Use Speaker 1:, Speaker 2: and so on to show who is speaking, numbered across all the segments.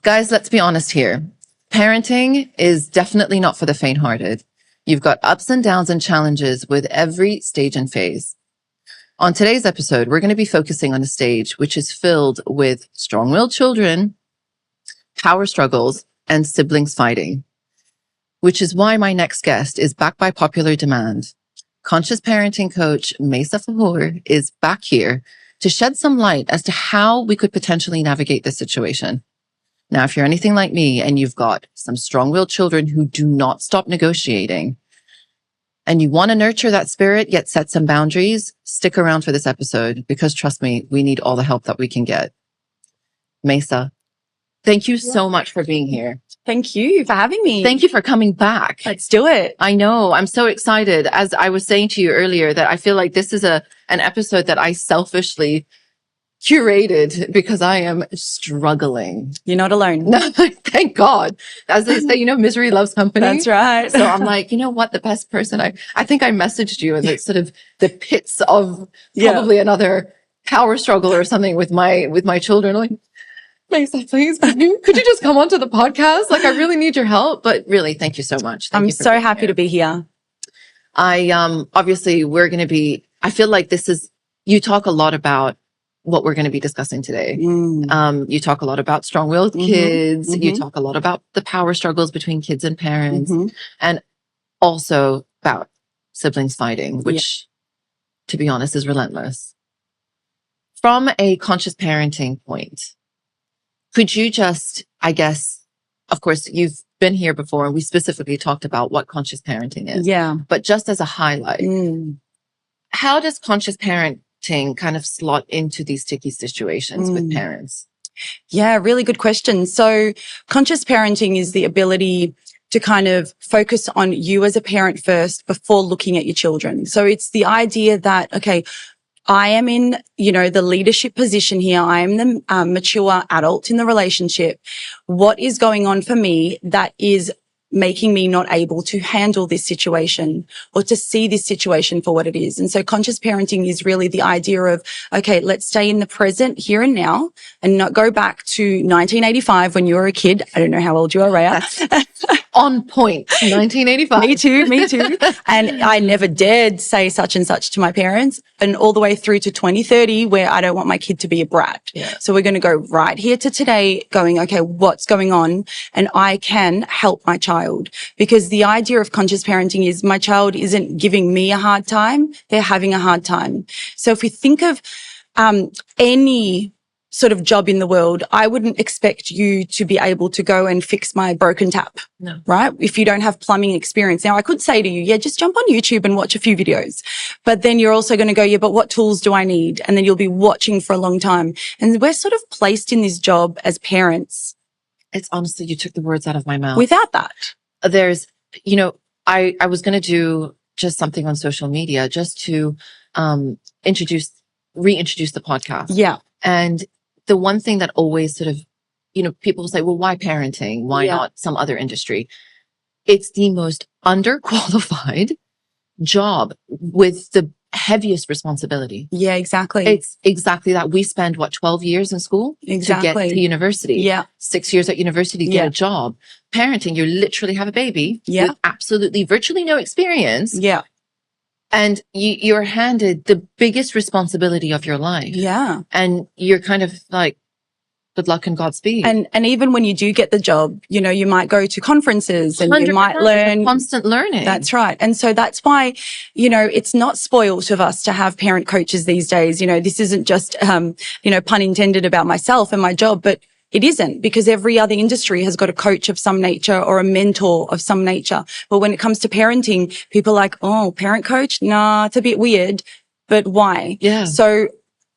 Speaker 1: Guys, let's be honest here. Parenting is definitely not for the faint-hearted. You've got ups and downs and challenges with every stage and phase. On today's episode, we're going to be focusing on a stage which is filled with strong-willed children, power struggles, and siblings fighting, which is why my next guest is back by popular demand. Conscious parenting coach Maysaa Fahour is back here to shed some light as to how we could potentially navigate this situation. Now, if you're anything like me and you've got some strong-willed children who do not stop negotiating and you want to nurture that spirit, yet set some boundaries, stick around for this episode because trust me, we need all the help that we can get. Maysaa, thank you so much for being here.
Speaker 2: Thank you for having me.
Speaker 1: Thank you for coming back.
Speaker 2: Let's do it.
Speaker 1: I know. I'm so excited. As I was saying to you earlier, that I feel like this is an episode that I selfishly curated because I am struggling.
Speaker 2: You're not alone.
Speaker 1: No, thank God. As they say, misery loves company.
Speaker 2: That's right.
Speaker 1: So I'm like, you know what? The best person, I think I messaged you in the sort of the pits of probably another power struggle or something with my children. Like, Maysaa, please, could you just come onto the podcast? Like, I really need your help. But really, thank you so much.
Speaker 2: I'm so happy to be here.
Speaker 1: Obviously I feel like you talk a lot about what we're going to be discussing today. You talk a lot about strong-willed kids. You talk a lot about the power struggles between kids and parents, and also about siblings fighting, which, to be honest, is relentless. From a conscious parenting point, could you just, I guess, of course, you've been here before, and we specifically talked about what conscious parenting is.
Speaker 2: Yeah.
Speaker 1: But just as a highlight, how does conscious parenting kind of slot into these sticky situations with parents?
Speaker 2: Yeah, really good question. So conscious parenting is the ability to kind of focus on you as a parent first before looking at your children. So it's the idea that, okay, I am in, the leadership position here. I am the mature adult in the relationship. What is going on for me that is making me not able to handle this situation or to see this situation for what it is? And so conscious parenting is really the idea of, okay, let's stay in the present here and now and not go back to 1985 when you were a kid. I don't know how old you are, Raya.
Speaker 1: That's on point. 1985.
Speaker 2: Me too. And I never dared say such and such to my parents, and all the way through to 2030 where I don't want my kid to be a brat.
Speaker 1: Yeah.
Speaker 2: So we're going to go right here to today going, okay, what's going on? And I can help my child, because the idea of conscious parenting is my child isn't giving me a hard time. They're having a hard time. So if we think of any sort of job in the world, I wouldn't expect you to be able to go and fix my broken tap.
Speaker 1: No.
Speaker 2: Right? If you don't have plumbing experience. Now, I could say to you, yeah, just jump on YouTube and watch a few videos. But then you're also going to go, yeah, but what tools do I need? And then you'll be watching for a long time. And we're sort of placed in this job as parents.
Speaker 1: It's honestly, you took the words out of my mouth.
Speaker 2: Without that.
Speaker 1: There's, I was going to do just something on social media just to reintroduce the podcast.
Speaker 2: Yeah.
Speaker 1: And the one thing that always sort of, people will say, well, why parenting? Why not some other industry? It's the most underqualified job with the heaviest responsibility.
Speaker 2: Yeah, exactly.
Speaker 1: It's exactly that. We spend 12 years in school to get to university.
Speaker 2: Yeah.
Speaker 1: 6 years at university to get a job. Parenting, you literally have a baby with absolutely virtually no experience.
Speaker 2: Yeah.
Speaker 1: And you're handed the biggest responsibility of your life.
Speaker 2: Yeah.
Speaker 1: And you're kind of like, good luck and Godspeed.
Speaker 2: And even when you do get the job, you might go to conferences and you might learn.
Speaker 1: Constant learning.
Speaker 2: That's right. And so that's why, it's not spoilt of us to have parent coaches these days. This isn't just, pun intended about myself and my job, but it isn't, because every other industry has got a coach of some nature or a mentor of some nature. But when it comes to parenting, people are like, oh, parent coach? Nah, it's a bit weird. But why?
Speaker 1: Yeah.
Speaker 2: So,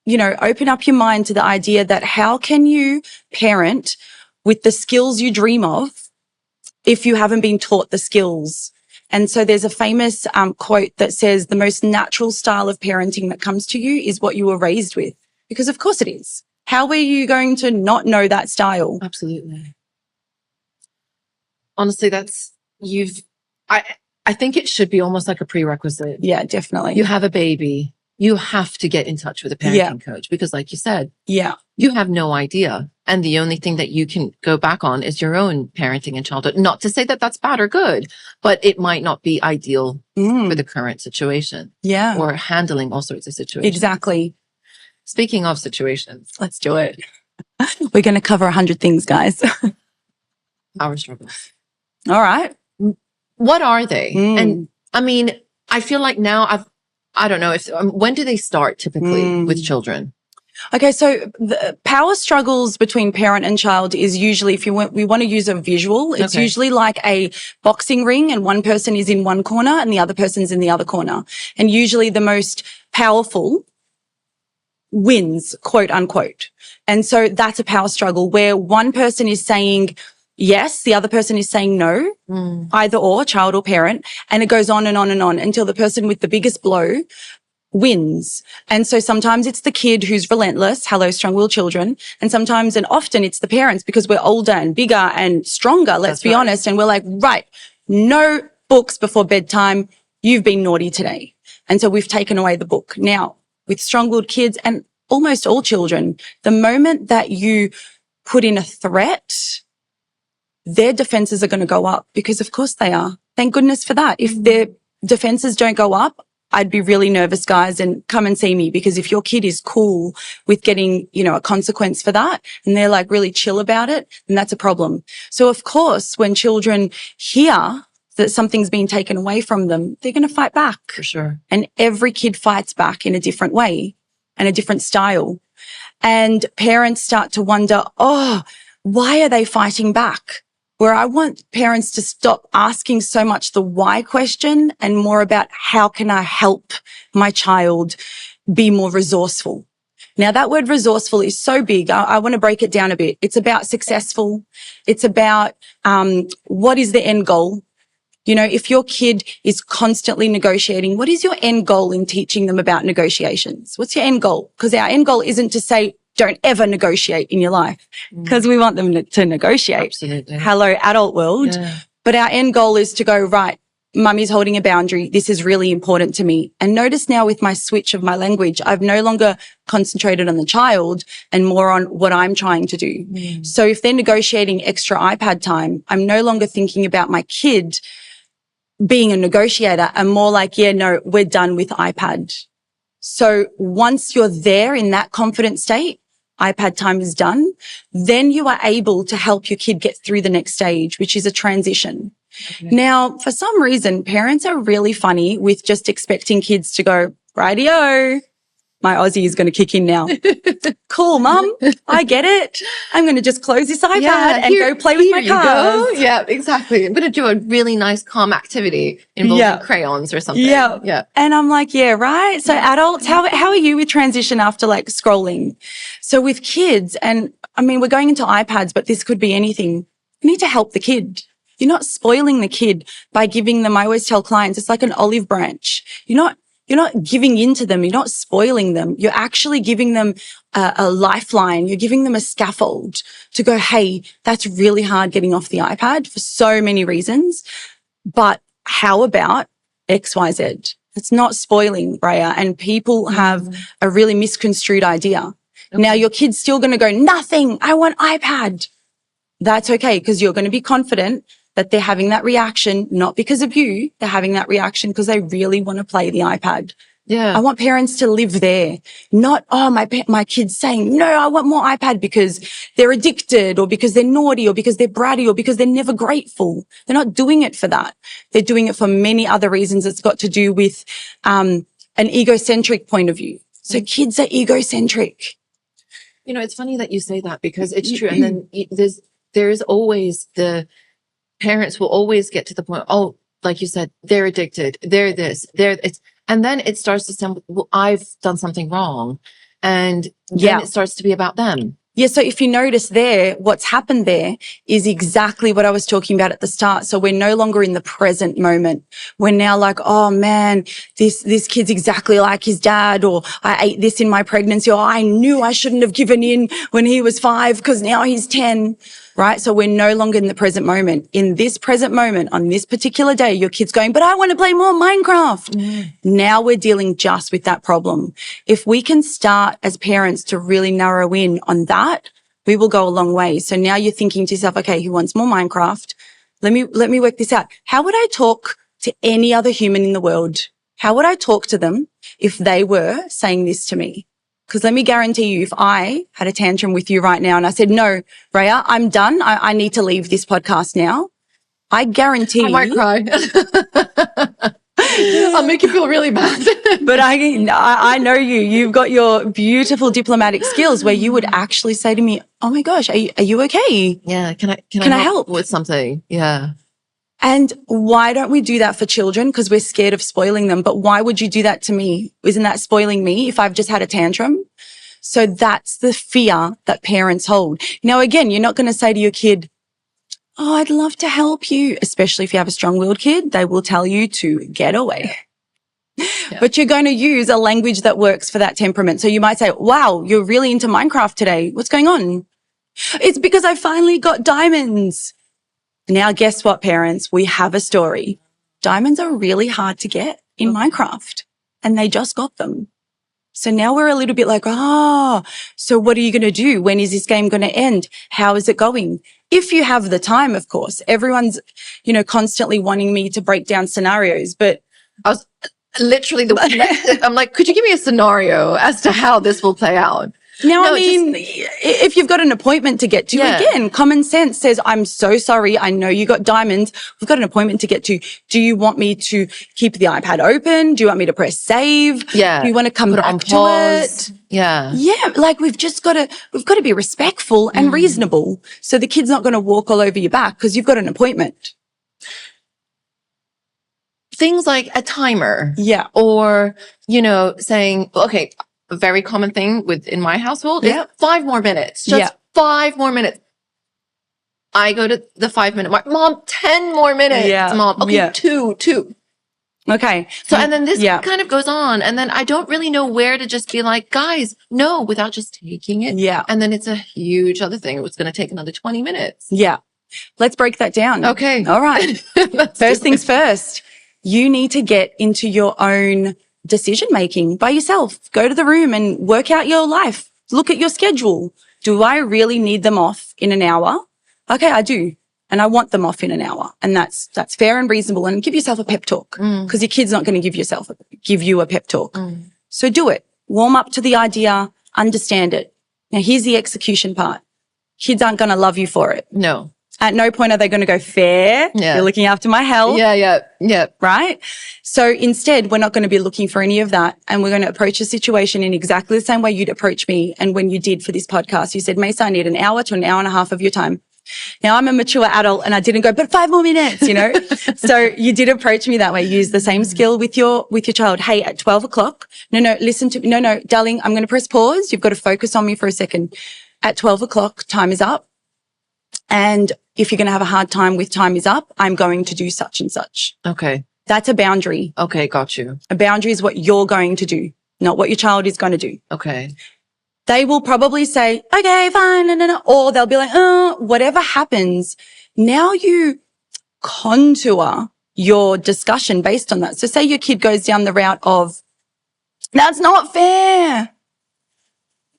Speaker 2: open up your mind to the idea that how can you parent with the skills you dream of if you haven't been taught the skills? And so there's a famous quote that says the most natural style of parenting that comes to you is what you were raised with. Because of course it is. How are you going to not know that style?
Speaker 1: Absolutely. Honestly, I think it should be almost like a prerequisite.
Speaker 2: Yeah, definitely.
Speaker 1: You have a baby. You have to get in touch with a parenting coach because like you said, you have no idea. And the only thing that you can go back on is your own parenting and childhood. Not to say that that's bad or good, but it might not be ideal for the current situation.
Speaker 2: Yeah.
Speaker 1: Or handling all sorts of situations.
Speaker 2: Exactly.
Speaker 1: Speaking of situations,
Speaker 2: Let's do it. We're going to cover 100 things, guys.
Speaker 1: power struggles.
Speaker 2: All right.
Speaker 1: What are they? And I mean, I feel like now I don't know if, when do they start typically with children?
Speaker 2: Okay, so the power struggles between parent and child is usually, if we want to use a visual, it's usually like a boxing ring and one person is in one corner and the other person's in the other corner. And usually the most powerful wins, quote unquote. And so that's a power struggle where one person is saying yes, the other person is saying no, either or, child or parent. And it goes on and on and on until the person with the biggest blow wins. And so sometimes it's the kid who's relentless, hello, strong-willed children. And sometimes and often it's the parents because we're older and bigger and stronger, let's be honest. And we're like, right, no books before bedtime. You've been naughty today. And so we've taken away the book. Now, with strong-willed kids and almost all children, the moment that you put in a threat, their defenses are going to go up because of course they are. Thank goodness for that. If their defenses don't go up, I'd be really nervous, guys, and come and see me because if your kid is cool with getting, a consequence for that and they're like really chill about it, then that's a problem. So of course, when children hear that something's been taken away from them, they're going to fight back.
Speaker 1: For sure.
Speaker 2: And every kid fights back in a different way and a different style. And parents start to wonder, why are they fighting back? Where I want parents to stop asking so much the why question and more about how can I help my child be more resourceful. Now that word resourceful is so big. I want to break it down a bit. It's about successful. It's about what is the end goal? If your kid is constantly negotiating, what is your end goal in teaching them about negotiations? What's your end goal? Because our end goal isn't to say, don't ever negotiate in your life because we want them to negotiate.
Speaker 1: Absolutely.
Speaker 2: Hello, adult world. Yeah. But our end goal is to go, right, mummy's holding a boundary. This is really important to me. And notice now with my switch of my language, I've no longer concentrated on the child and more on what I'm trying to do. So if they're negotiating extra iPad time, I'm no longer thinking about my kid being a negotiator and more like, we're done with iPad. So once you're there in that confident state, iPad time is done, then you are able to help your kid get through the next stage, which is a transition. Okay. Now, for some reason, parents are really funny with just expecting kids to go, rightio. My Aussie is going to kick in now. Cool, mum. I get it. I'm going to just close this iPad and go play with my cars.
Speaker 1: Yeah, exactly. I'm going to do a really nice, calm activity involving crayons or something.
Speaker 2: Yeah. And I'm like, yeah, right. So adults, how are you with transition after like scrolling? So with kids, and I mean, we're going into iPads, but this could be anything. You need to help the kid. You're not spoiling the kid by giving them, I always tell clients, it's like an olive branch. You're not giving in to them. You're not spoiling them. You're actually giving them a lifeline. You're giving them a scaffold to go, hey, that's really hard getting off the iPad for so many reasons. But how about X, Y, Z? It's not spoiling, Raya. And people have a really misconstrued idea. Okay. Now your kid's still going to go, nothing. I want iPad. That's okay because you're going to be confident that they're having that reaction, not because of you. They're having that reaction because they really want to play the iPad. Yeah. I want parents to live there, not, my kid's saying, no, I want more iPad because they're addicted or because they're naughty or because they're bratty or because they're never grateful. They're not doing it for that. They're doing it for many other reasons. It's got to do with an egocentric point of view. So kids are egocentric.
Speaker 1: It's funny that you say that because it's true. And then there's always parents will always get to the point, like you said, they're addicted, they're this, and then it starts to sound, well, I've done something wrong. And then it starts to be about them.
Speaker 2: Yeah. So if you notice there, what's happened there is exactly what I was talking about at the start. So we're no longer in the present moment. We're now like, oh man, this kid's exactly like his dad, or I ate this in my pregnancy, or I knew I shouldn't have given in when he was 5 because now he's 10. Right? So we're no longer in the present moment. In this present moment, on this particular day, your kid's going, but I want to play more Minecraft. Now we're dealing just with that problem. If we can start as parents to really narrow in on that, we will go a long way. So now you're thinking to yourself, okay, who wants more Minecraft? Let me work this out. How would I talk to any other human in the world? How would I talk to them if they were saying this to me? Because let me guarantee you, if I had a tantrum with you right now and I said, no, Rhea, I'm done. I need to leave this podcast now. I guarantee
Speaker 1: I might cry. I'll make you feel really bad.
Speaker 2: But I know you. You've got your beautiful diplomatic skills where you would actually say to me, oh my gosh, are you okay?
Speaker 1: Yeah. Can I help with something? Yeah.
Speaker 2: And why don't we do that for children? Because we're scared of spoiling them. But why would you do that to me? Isn't that spoiling me if I've just had a tantrum? So that's the fear that parents hold. Now, again, you're not going to say to your kid, oh, I'd love to help you. Especially if you have a strong-willed kid, they will tell you to get away. Yeah. But you're going to use a language that works for that temperament. So you might say, wow, you're really into Minecraft today. What's going on? It's because I finally got diamonds. Now, guess what, parents? We have a story. Diamonds are really hard to get in Minecraft, and they just got them. So now we're a little bit like, so what are you going to do? When is this game going to end? How is it going? If you have the time, of course. Everyone's, constantly wanting me to break down scenarios, but
Speaker 1: I was literally I'm like, could you give me a scenario as to how this will play out?
Speaker 2: Now, no, if you've got an appointment to get to, again, common sense says, I'm so sorry. I know you got diamonds. We've got an appointment to get to. Do you want me to keep the iPad open? Do you want me to press save?
Speaker 1: Yeah.
Speaker 2: Do you want to come back to it?
Speaker 1: Yeah.
Speaker 2: Yeah. Like we've got to be respectful and reasonable. So the kid's not going to walk all over your back because you've got an appointment.
Speaker 1: Things like a timer.
Speaker 2: Yeah.
Speaker 1: Or, saying, okay, a very common thing in my household is 5 more minutes. Just 5 more minutes. I go to the 5-minute mark. Mom, 10 more minutes.
Speaker 2: Yeah.
Speaker 1: Mom, okay, 2.
Speaker 2: Okay.
Speaker 1: So, and then this kind of goes on. And then I don't really know where to just be like, guys, no, without just taking it.
Speaker 2: Yeah.
Speaker 1: And then it's a huge other thing. It's going to take another 20 minutes.
Speaker 2: Yeah. Let's break that down.
Speaker 1: Okay.
Speaker 2: All right. First things first. You need to get into your own decision making by yourself. Go to the room and work out your life. Look at your schedule. Do I really need them off in an hour? Okay, I do. And I want them off in an hour. And that's fair and reasonable. And give yourself a pep talk because your kid's not going to give you a pep talk. So do it. Warm up to the idea. Understand it. Now here's the execution part. Kids aren't going to love you for it.
Speaker 1: No.
Speaker 2: At no point are they going to go, fair.
Speaker 1: Yeah.
Speaker 2: You're looking after my health.
Speaker 1: Yeah.
Speaker 2: Right? So instead, we're not going to be looking for any of that. And we're going to approach a situation in exactly the same way you'd approach me. And when you did for this podcast, you said, Maysaa, I need an hour to an hour and a half of your time. Now I'm a mature adult and I didn't go, but 5 more minutes, So you did approach me that way. Use the same skill with your child. Hey, at 12 o'clock. No, listen to me. No, darling, I'm going to press pause. You've got to focus on me for a second. At 12 o'clock, time is up. And if you're going to have a hard time with time is up, I'm going to do such and such.
Speaker 1: Okay.
Speaker 2: That's a boundary.
Speaker 1: Okay. Got you.
Speaker 2: A boundary is what you're going to do, not what your child is going to do.
Speaker 1: Okay.
Speaker 2: They will probably say, okay, fine, no. Or they'll be like, whatever happens. Now you contour your discussion based on that. So say your kid goes down the route of, that's not fair.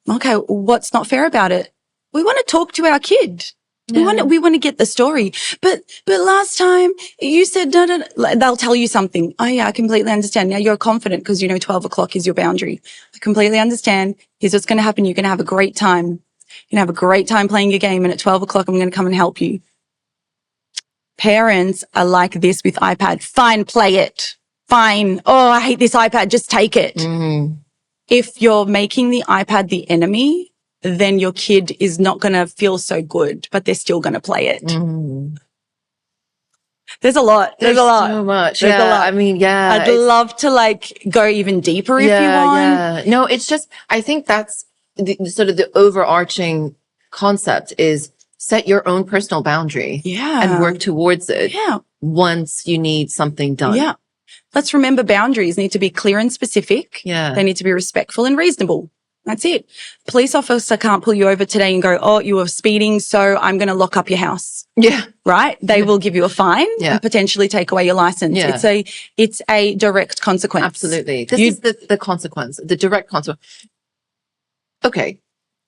Speaker 2: Okay. What's not fair about it? We want to talk to our kid. Yeah. We want to get the story. But last time you said, no, they'll tell you something. Oh yeah, I completely understand. Now you're confident because 12 o'clock is your boundary. I completely understand. Here's what's going to happen. You're going to have a great time. You're going to have a great time playing your game. And at 12 o'clock, I'm going to come and help you. Parents are like this with iPad. Fine, play it. Fine. Oh, I hate this iPad. Just take it. Mm-hmm. If you're making the iPad the enemy, then your kid is not going to feel so good, but they're still going to play it. Mm. There's a lot. There's a lot.
Speaker 1: So much.
Speaker 2: There's a lot.
Speaker 1: I mean, yeah.
Speaker 2: I'd love to go even deeper if you want.
Speaker 1: Yeah. No, it's just, I think that's sort of the overarching concept is set your own personal boundary.
Speaker 2: Yeah.
Speaker 1: And work towards it.
Speaker 2: Yeah.
Speaker 1: Once you need something done.
Speaker 2: Yeah. Let's remember boundaries need to be clear and specific.
Speaker 1: Yeah.
Speaker 2: They need to be respectful and reasonable. That's it. Police officer can't pull you over today and go, oh, you were speeding, so I'm going to lock up your house.
Speaker 1: Yeah.
Speaker 2: Right? They will give you a fine and potentially take away your license.
Speaker 1: Yeah.
Speaker 2: It's a direct consequence.
Speaker 1: Absolutely. This is the consequence, the direct consequence. Okay.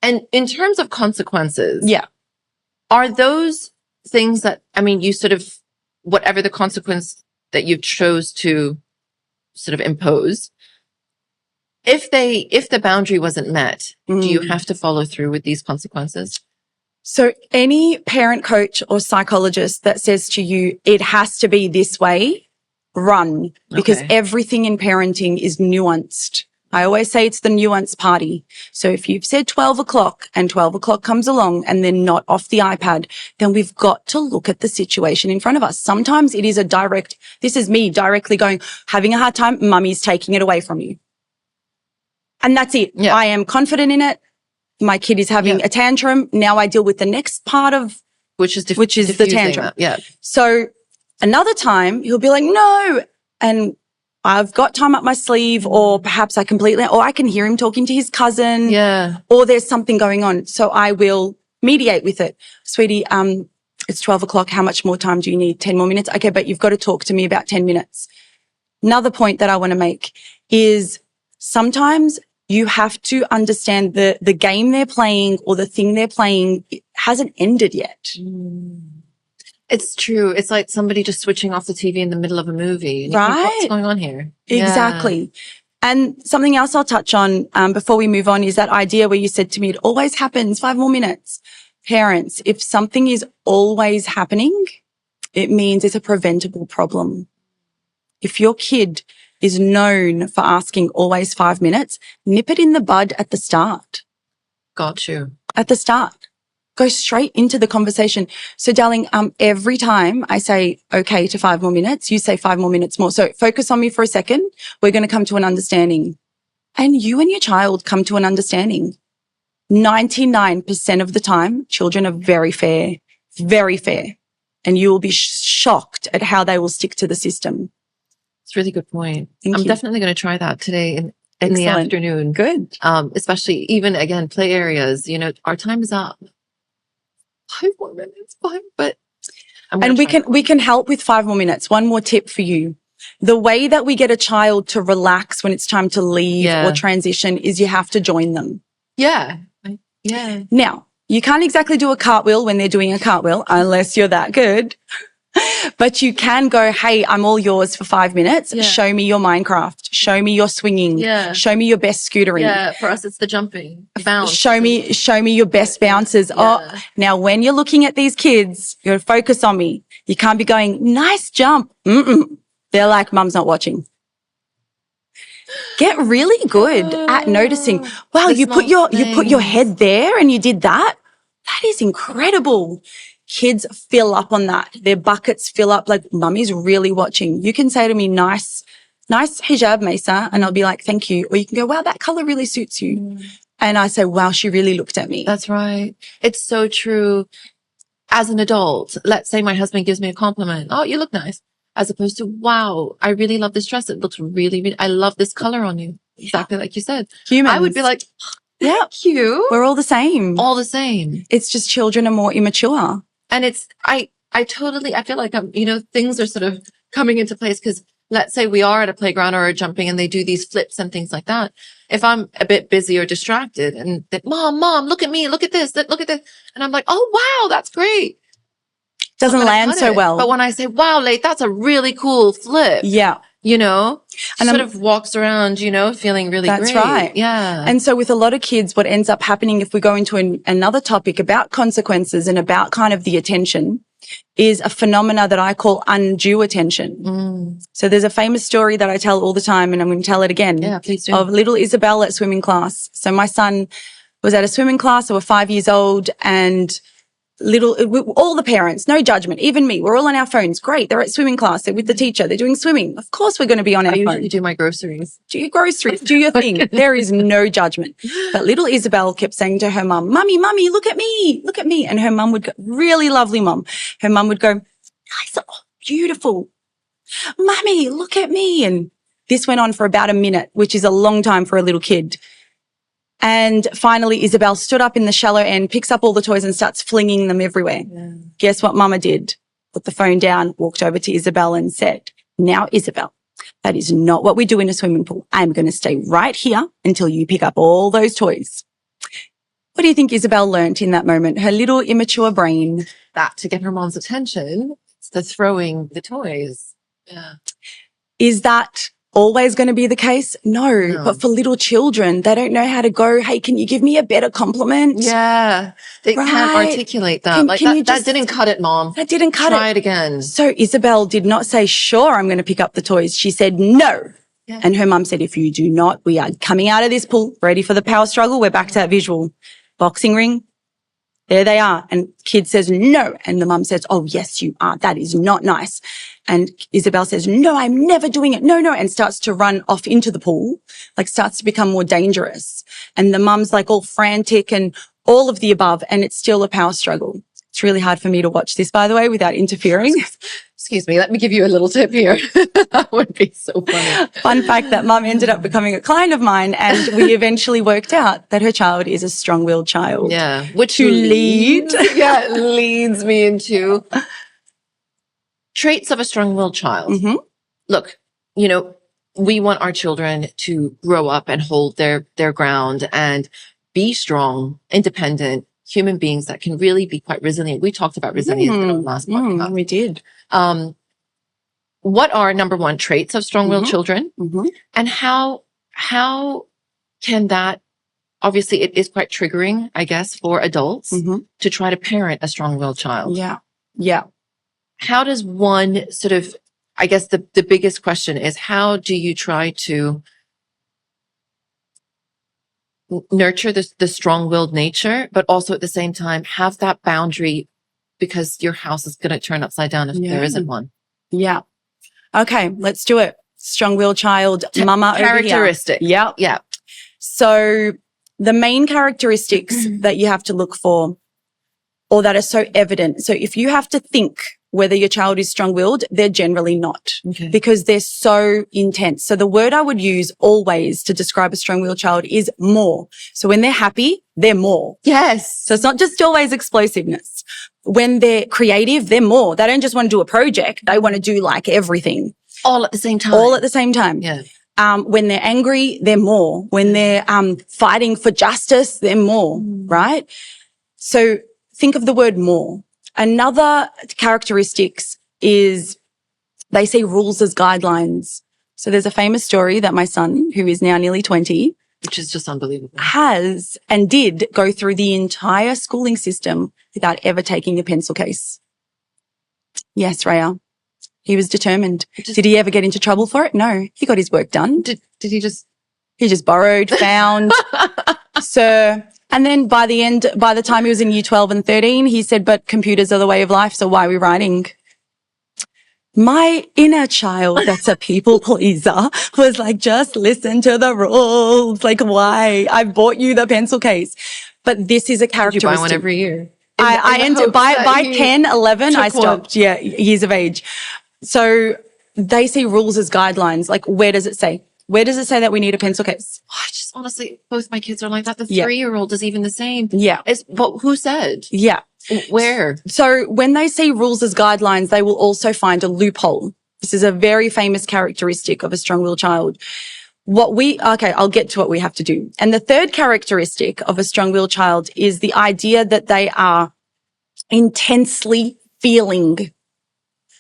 Speaker 1: And in terms of consequences,
Speaker 2: Yeah.
Speaker 1: are those things that, I mean, you sort of, whatever the consequence that you chose to sort of impose, if the boundary wasn't met, do you have to follow through with these consequences?
Speaker 2: So any parent, coach, or psychologist that says to you, it has to be this way, run, because everything in parenting is nuanced. I always say it's the nuance party. So if you've said 12 o'clock and 12 o'clock comes along and they're not off the iPad, then we've got to look at the situation in front of us. Sometimes it is a direct, this is me directly going, having a hard time, mummy's taking it away from you. And that's it.
Speaker 1: Yeah.
Speaker 2: I am confident in it. My kid is having a tantrum. Now I deal with the next part of, which is the tantrum.
Speaker 1: Yeah.
Speaker 2: So another time he'll be like, no. And I've got time up my sleeve, or perhaps I can hear him talking to his cousin.
Speaker 1: Yeah.
Speaker 2: Or there's something going on. So I will mediate with it. Sweetie, it's 12 o'clock. How much more time do you need? 10 more minutes? Okay. But you've got to talk to me about 10 minutes. Another point that I want to make is sometimes you have to understand the game they're playing or the thing they're playing hasn't ended yet.
Speaker 1: It's true. It's like somebody just switching off the TV in the middle of a movie. And
Speaker 2: Right?
Speaker 1: What's going on here?
Speaker 2: Exactly. Yeah. And something else I'll touch on before we move on is that idea where you said to me, it always happens, 5 more minutes. Parents, if something is always happening, it means it's a preventable problem. If your kid is known for asking always 5 minutes, nip it in the bud at the start.
Speaker 1: Got you.
Speaker 2: At the start. Go straight into the conversation. So darling, every time I say okay to 5 more minutes, you say 5 more minutes more. So focus on me for a second. We're going to come to an understanding. And you and your child come to an understanding. 99% of the time, children are very fair. And you will be shocked at how they will stick to the system.
Speaker 1: It's a really good point.
Speaker 2: Thank
Speaker 1: I'm
Speaker 2: you.
Speaker 1: Definitely going to try that today in the afternoon.
Speaker 2: Good.
Speaker 1: Especially even again, play areas, our time is up. 5 more minutes, but
Speaker 2: and we can help with 5 more minutes. One more tip for you. The way that we get a child to relax when it's time to leave or transition is you have to join them.
Speaker 1: Yeah.
Speaker 2: Now, you can't exactly do a cartwheel when they're doing a cartwheel unless you're that good. But you can go, hey, I'm all yours for 5 minutes. Yeah. Show me your Minecraft. Show me your swinging. Yeah. Show me your best scootering.
Speaker 1: Yeah, for us, it's the jumping. Bounce.
Speaker 2: Show me your best bounces. Yeah. Oh, now when you're looking at these kids, you got to focus on me. You can't be going, nice jump. They're like, mum's not watching. Get really good at noticing. Wow, you put your head there and you did that. That is incredible. Kids fill up on that. Their buckets fill up like mummy's really watching. You can say to me, nice hijab, Maysaa. And I'll be like, thank you. Or you can go, wow, that color really suits you. And I say, wow, she really looked at me.
Speaker 1: That's right. It's so true. As an adult, let's say my husband gives me a compliment. Oh, you look nice. As opposed to, wow, I really love this dress. It looks really, I love this color on you. Exactly like you said.
Speaker 2: Humans.
Speaker 1: I would be like, thank you.
Speaker 2: We're all the same.
Speaker 1: All the same.
Speaker 2: It's just children are more immature.
Speaker 1: And it's, I feel like things are sort of coming into place because let's say we are at a playground or jumping and they do these flips and things like that. If I'm a bit busy or distracted and that, mom, look at me, look at this. And I'm like, oh, wow, that's great.
Speaker 2: Doesn't land so well.
Speaker 1: But when I say, wow, that's a really cool flip.
Speaker 2: Yeah.
Speaker 1: And sort of walks around, feeling really great.
Speaker 2: That's right.
Speaker 1: Yeah.
Speaker 2: And so with a lot of kids, what ends up happening if we go into another topic about consequences and about kind of the attention is a phenomena that I call undue attention. So there's a famous story that I tell all the time and I'm going to tell it again.
Speaker 1: Yeah, please do.
Speaker 2: Of little Isabel at swimming class. So my son was at a swimming class. So we're 5 years old and all the parents, no judgment, even me, we're all on our phones. Great. They're at swimming class. They're with the teacher. They're doing swimming. Of course we're going to be on our phone. I
Speaker 1: usually do my groceries.
Speaker 2: Do your groceries. Do your thing. There is no judgment. But little Isabel kept saying to her mum, mummy, look at me. Look at me. And her mum would go, really lovely mum. Her mum would go, nice, oh, beautiful. Mummy, look at me. And this went on for about a minute, which is a long time for a little kid. And finally, Isabel stood up in the shallow end, picks up all the toys and starts flinging them everywhere. Yeah. Guess what Mama did? Put the phone down, walked over to Isabel and said, now, Isabel, that is not what we do in a swimming pool. I'm going to stay right here until you pick up all those toys. What do you think Isabel learnt in that moment? Her little immature brain.
Speaker 1: That to get her mom's attention, it's the throwing the toys. Yeah.
Speaker 2: Is that always going to be the case? No. But for little children, they don't know how to go, hey, can you give me a better compliment?
Speaker 1: Yeah. They can't articulate that. That didn't cut it, Mom.
Speaker 2: That didn't cut it.
Speaker 1: Try it again.
Speaker 2: So Isabel did not say, sure, I'm going to pick up the toys. She said, no. Yeah. And her mum said, if you do not, we are coming out of this pool, ready for the power struggle. We're back to that visual. Boxing ring. There they are. And kid says, no. And the mum says, oh, yes, you are. That is not nice. And Isabel says, no, I'm never doing it. No. And starts to run off into the pool, like starts to become more dangerous. And the mum's like all frantic and all of the above. And it's still a power struggle. It's really hard for me to watch this, by the way, without interfering.
Speaker 1: Excuse me. Let me give you a little tip here. That would be so funny.
Speaker 2: Fun fact that mum ended up becoming a client of mine, and we eventually worked out that her child is a strong-willed child.
Speaker 1: Yeah. Which leads me into traits of a strong-willed child. Mm-hmm. Look, we want our children to grow up and hold their ground and be strong, independent human beings that can really be quite resilient. We talked about resilience in our last podcast.
Speaker 2: We did.
Speaker 1: What are number one traits of strong-willed children? Mm-hmm. And how can that, obviously it is quite triggering, I guess, for adults to try to parent a strong-willed child.
Speaker 2: Yeah. Yeah.
Speaker 1: How does one sort of, I guess the biggest question is, how do you try to nurture the strong-willed nature, but also at the same time have that boundary, because your house is going to turn upside down if there isn't one?
Speaker 2: Yeah. Okay, let's do it. Strong-willed child, mama
Speaker 1: characteristic.
Speaker 2: Over here. Yeah. So the main characteristics that you have to look for, or that are so evident. So if you have to think whether your child is strong-willed, they're generally not, because they're so intense. So the word I would use always to describe a strong-willed child is more. So when they're happy, they're more.
Speaker 1: Yes.
Speaker 2: So it's not just always explosiveness. When they're creative, they're more. They don't just want to do a project. They want to do like everything.
Speaker 1: All at the same time.
Speaker 2: All at the same time.
Speaker 1: Yeah.
Speaker 2: When they're angry, they're more. When they're fighting for justice, they're more, right? So think of the word more. Another characteristics is they see rules as guidelines. So there's a famous story that my son, who is now nearly 20,
Speaker 1: which is just unbelievable,
Speaker 2: has and did go through the entire schooling system without ever taking a pencil case. Yes, Raya. He was determined. Did he ever get into trouble for it? No. He got his work done.
Speaker 1: Did he just?
Speaker 2: He just borrowed, found, sir. And then by the time he was in year 12 and 13, he said, but computers are the way of life, so why are we writing? My inner child, that's a people pleaser, was like, just listen to the rules. Like, why? I bought you the pencil case. But this is a characteristic.
Speaker 1: You buy one every year.
Speaker 2: I ended by 10, 11, I stopped. Yeah, years of age. So they see rules as guidelines. Like, where does it say? Where does it say that we need a pencil case?
Speaker 1: I just honestly, both my kids are like that. The 3-year-old is even the same.
Speaker 2: Yeah.
Speaker 1: But who said?
Speaker 2: Yeah.
Speaker 1: Where?
Speaker 2: So when they see rules as guidelines, they will also find a loophole. This is a very famous characteristic of a strong-willed child. I'll get to what we have to do. And the third characteristic of a strong-willed child is the idea that they are intensely feeling.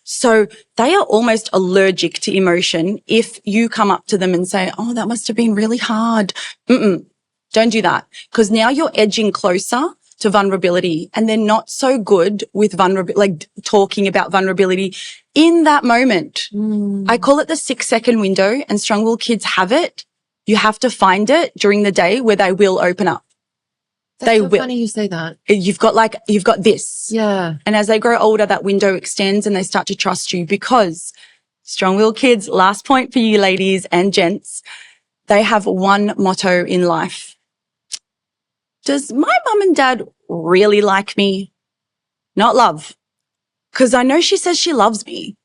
Speaker 2: So they are almost allergic to emotion. If you come up to them and say, oh, that must have been really hard. Don't do that, because now you're edging closer to vulnerability, and they're not so good with like talking about vulnerability in that moment. I call it the 6-second window, and strong-willed kids have it. You have to find it during the day where they will open up.
Speaker 1: That's so funny you say that.
Speaker 2: You've got this.
Speaker 1: Yeah.
Speaker 2: And as they grow older, that window extends and they start to trust you, because strong-willed kids, last point for you ladies and gents, they have one motto in life. Does my mum and dad really like me? Not love. Because I know she says she loves me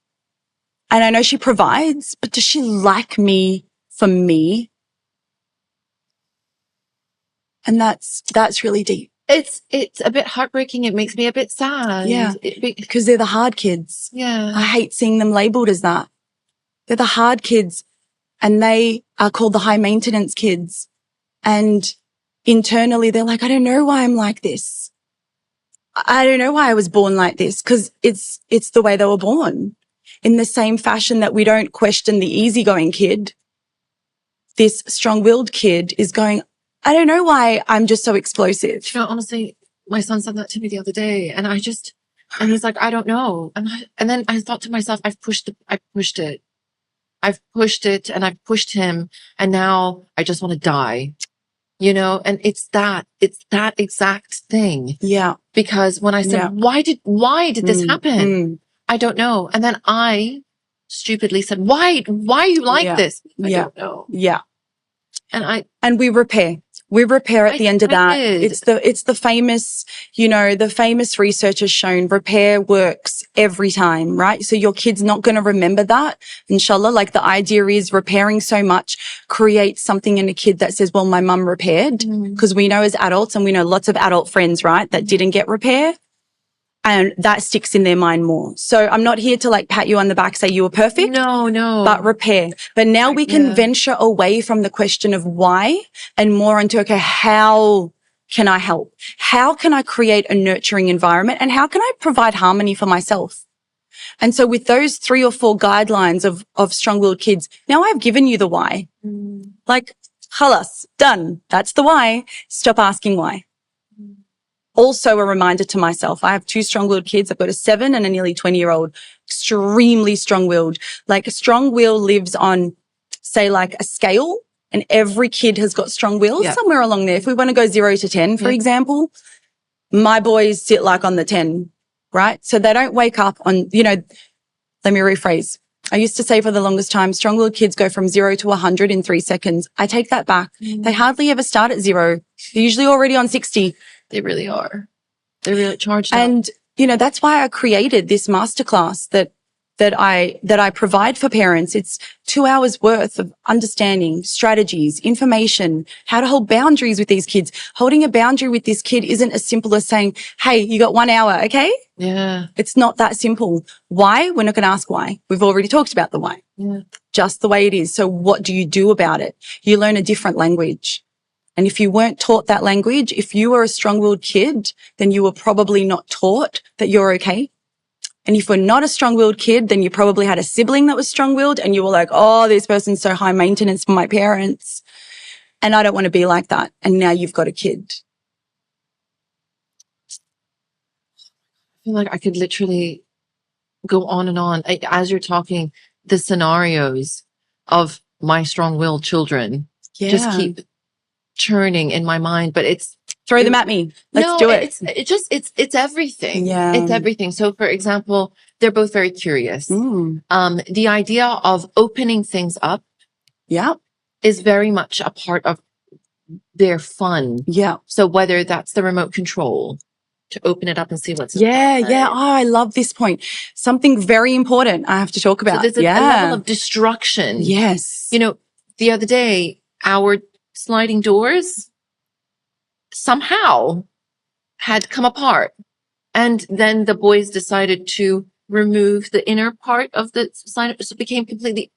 Speaker 2: and I know she provides, but does she like me for me? And that's really deep.
Speaker 1: It's a bit heartbreaking. It makes me a bit sad.
Speaker 2: Yeah. Because they're the hard kids.
Speaker 1: Yeah.
Speaker 2: I hate seeing them labeled as that. They're the hard kids, and they are called the high maintenance kids. And internally they're like, I don't know why I'm like this. I don't know why I was born like this, because it's the way they were born. In the same fashion that we don't question the easygoing kid, this strong-willed kid is going, I don't know why I'm just so explosive.
Speaker 1: You know, honestly, my son said that to me the other day, and he's like, I don't know. And then I thought to myself, I've pushed it, and I've pushed him, and now I just want to die, you know? And it's that exact thing.
Speaker 2: Yeah.
Speaker 1: Because when I said, why did this happen? I don't know. And then I stupidly said, why are you like this? I don't know.
Speaker 2: Yeah.
Speaker 1: And
Speaker 2: we repair. We repair at the end of that.
Speaker 1: Did.
Speaker 2: It's the famous, the famous research has shown repair works every time, right? So your kid's not going to remember that. Inshallah, like the idea is repairing so much creates something in a kid that says, well, my mum repaired, because we know as adults, and we know lots of adult friends, right, that didn't get repair. And that sticks in their mind more. So I'm not here to like pat you on the back, say you were perfect.
Speaker 1: No.
Speaker 2: But repair. But now we can venture away from the question of why and more into, okay, how can I help? How can I create a nurturing environment? And how can I provide harmony for myself? And so with those 3 or 4 guidelines of strong-willed kids, now I've given you the why. Like, khalas, done. That's the why. Stop asking why. Also a reminder to myself, I have 2 strong-willed kids. I've got a 7 and a nearly 20-year-old, extremely strong-willed. Like a strong will lives on, say, like a scale, and every kid has got strong will somewhere along there. If we want to go 0 to 10, for example, my boys sit like on the 10, right? So they don't wake up on, let me rephrase. I used to say for the longest time, strong-willed kids go from 0 to 100 in 3 seconds. I take that back. They hardly ever start at 0. They're usually already on 60.
Speaker 1: They really are. They're really charged up.
Speaker 2: And, that's why I created this masterclass that I provide for parents. It's 2 hours worth of understanding, strategies, information, how to hold boundaries with these kids. Holding a boundary with this kid isn't as simple as saying, hey, you got 1 hour, okay?
Speaker 1: Yeah.
Speaker 2: It's not that simple. Why? We're not going to ask why. We've already talked about the why.
Speaker 1: Yeah.
Speaker 2: Just the way it is. So what do you do about it? You learn a different language. And if you weren't taught that language, if you were a strong-willed kid, then you were probably not taught that you're okay. And if you're not a strong-willed kid, then you probably had a sibling that was strong-willed and you were like, oh, this person's so high maintenance for my parents. And I don't want to be like that. And now you've got a kid.
Speaker 1: I feel like I could literally go on and on. As you're talking, the scenarios of my strong-willed children just keep churning in my mind, but
Speaker 2: throw them at me. Let's do it.
Speaker 1: It's everything.
Speaker 2: Yeah.
Speaker 1: It's everything. So for example, they're both very curious. The idea of opening things up is very much a part of their fun.
Speaker 2: Yeah.
Speaker 1: So whether that's the remote control to open it up and see what's
Speaker 2: inside. Yeah. Oh, I love this point. Something very important I have to talk about.
Speaker 1: So there's a level of destruction.
Speaker 2: Yes.
Speaker 1: The other day, our sliding doors somehow had come apart. And then the boys decided to remove the inner part of the slide. So it became completely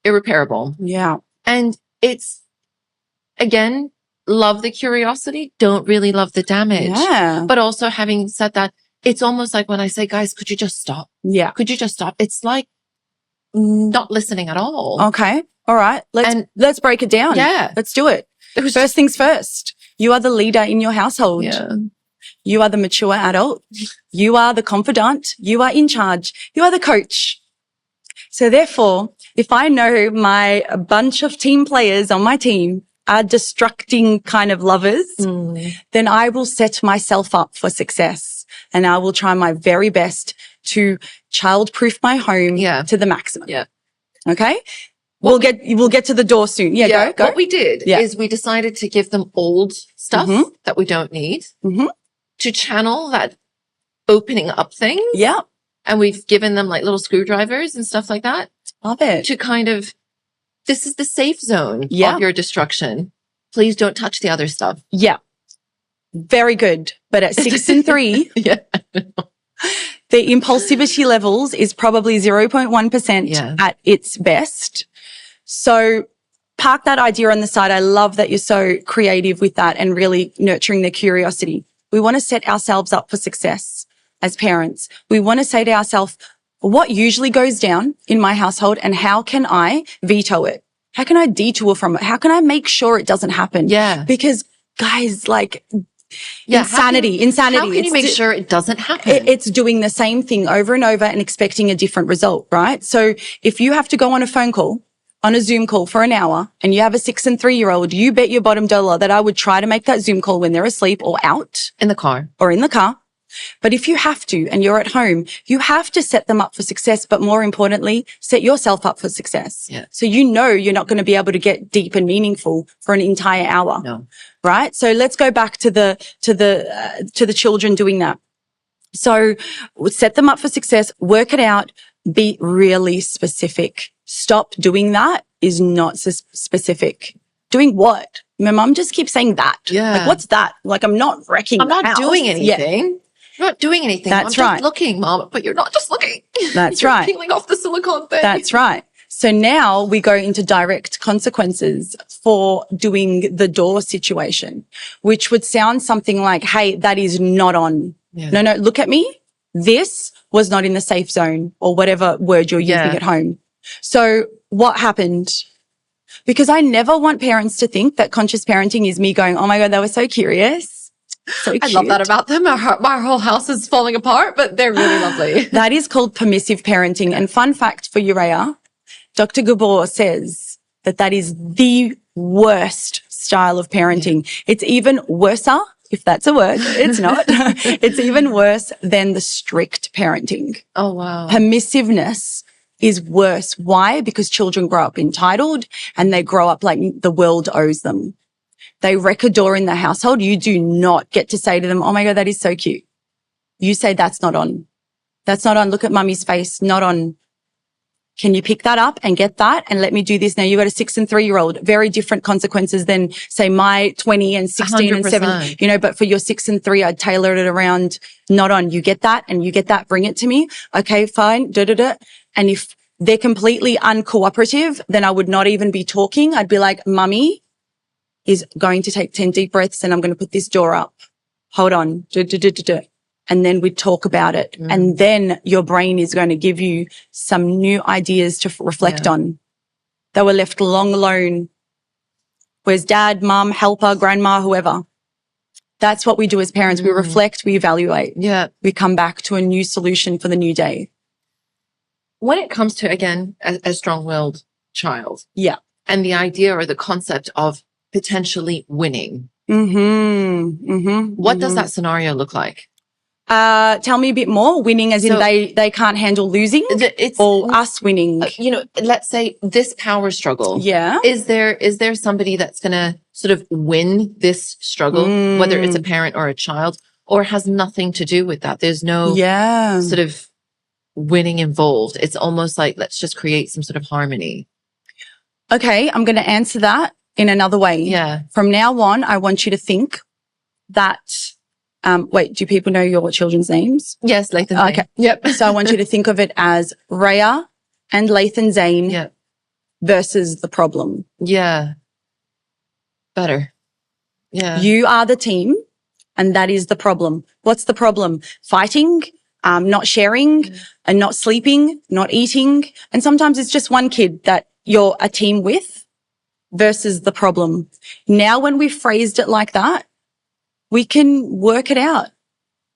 Speaker 1: irreparable.
Speaker 2: Yeah.
Speaker 1: And it's, again, love the curiosity, don't really love the damage.
Speaker 2: Yeah.
Speaker 1: But also having said that, it's almost like when I say, guys, could you just stop?
Speaker 2: Yeah.
Speaker 1: Could you just stop? It's like not listening at all.
Speaker 2: Okay. All right. Let's break it down.
Speaker 1: Yeah.
Speaker 2: Let's do it. First things first. You are the leader in your household.
Speaker 1: Yeah.
Speaker 2: You are the mature adult. You are the confidant. You are in charge. You are the coach. So therefore, if I know my bunch of team players on my team are destructing kind of lovers, then I will set myself up for success and I will try my very best to child-proof my home to the maximum.
Speaker 1: Yeah.
Speaker 2: Okay. We'll get to the door soon. Yeah, go.
Speaker 1: What we did is we decided to give them old stuff that we don't need to channel that opening up thing.
Speaker 2: Yeah.
Speaker 1: And we've given them like little screwdrivers and stuff like that.
Speaker 2: Love it.
Speaker 1: To kind of, this is the safe zone of your destruction. Please don't touch the other stuff.
Speaker 2: Yeah. Very good. But at 6 and 3, the impulsivity levels is probably 0.1% at its best. So park that idea on the side. I love that you're so creative with that and really nurturing their curiosity. We want to set ourselves up for success as parents. We want to say to ourselves, what usually goes down in my household and how can I veto it? How can I detour from it? How can I make sure it doesn't happen?
Speaker 1: Yeah.
Speaker 2: Because guys, like
Speaker 1: insanity.
Speaker 2: Insanity.
Speaker 1: How can you make sure it doesn't happen?
Speaker 2: It's doing the same thing over and over and expecting a different result, right? So if you have to go on a phone call, on a Zoom call for an hour and you have a 6 and 3-year-old, you bet your bottom dollar that I would try to make that Zoom call when they're asleep or out.
Speaker 1: In the car.
Speaker 2: Or in the car. But if you have to and you're at home, you have to set them up for success, but more importantly, set yourself up for success.
Speaker 1: Yeah.
Speaker 2: So you know you're not going to be able to get deep and meaningful for an entire hour.
Speaker 1: No.
Speaker 2: Right? So let's go back to the children doing that. So set them up for success, work it out, be really specific. Stop doing that is not specific. Doing what? My mom just keeps saying that.
Speaker 1: Yeah.
Speaker 2: Like, what's that? Like, I'm not wrecking
Speaker 1: I'm
Speaker 2: the
Speaker 1: not
Speaker 2: house.
Speaker 1: doing
Speaker 2: Yeah.
Speaker 1: anything. I'm not doing anything.
Speaker 2: That's
Speaker 1: I'm
Speaker 2: right.
Speaker 1: just looking, Mom. But you're not just looking.
Speaker 2: That's
Speaker 1: You're
Speaker 2: right.
Speaker 1: peeling off the silicone thing.
Speaker 2: That's right. So now we go into direct consequences for doing the door situation, which would sound something like, hey, that is not on.
Speaker 1: Yeah.
Speaker 2: No, look at me. This was not in the safe zone or whatever word you're using at home. So what happened? Because I never want parents to think that conscious parenting is me going, oh my God, they were so curious. So cute.
Speaker 1: I love that about them. Our whole house is falling apart, but they're really lovely.
Speaker 2: That is called permissive parenting. And fun fact for you, Rhea, Dr. Gabor says that is the worst style of parenting. Yeah. It's even worser, if that's a word. It's not. It's even worse than the strict parenting.
Speaker 1: Oh, wow.
Speaker 2: Permissiveness is worse. Why? Because children grow up entitled and they grow up like the world owes them. They wreck a door in the household. You do not get to say to them, oh my God, that is so cute. You say, that's not on. That's not on. Look at mummy's face. Not on. Can you pick that up and get that and let me do this? Now you got a 6 and 3-year-old, very different consequences than say my 20 and 16 100%. And 7, you know, but for your 6 and 3, I'd tailor it around not on. You get that and you get that. Bring it to me. Okay, fine. And if they're completely uncooperative, then I would not even be talking. I'd be like, mummy is going to take 10 deep breaths and I'm going to put this door up. Hold on. And then we'd talk about it. Mm. And then your brain is going to give you some new ideas to reflect on. They were left long alone. Where's dad, mum, helper, grandma, whoever? That's what we do as parents. We reflect, we evaluate.
Speaker 1: Yeah.
Speaker 2: We come back to a new solution for the new day.
Speaker 1: When it comes to, again, a strong-willed child.
Speaker 2: Yeah.
Speaker 1: And the idea or the concept of potentially winning. What does that scenario look like?
Speaker 2: Tell me a bit more. Winning as in they can't handle losing or us winning?
Speaker 1: You know, let's say this power struggle.
Speaker 2: Yeah.
Speaker 1: Is there somebody that's going to sort of win this struggle, whether it's a parent or a child, or has nothing to do with that? There's no sort of winning involved. It's almost like, let's just create some sort of harmony.
Speaker 2: Okay. I'm going to answer that in another way.
Speaker 1: Yeah.
Speaker 2: From now on, I want you to think that, wait, do people know your children's names?
Speaker 1: Yes, Lathan.
Speaker 2: Okay.
Speaker 1: Yep.
Speaker 2: So I want you to think of it as Rhea and Lathan Zane versus the problem.
Speaker 1: Yeah. Better. Yeah.
Speaker 2: You are the team and that is the problem. What's the problem? Fighting, not sharing and not sleeping, not eating. And sometimes it's just one kid that you're a team with versus the problem. Now, when we phrased it like that, we can work it out.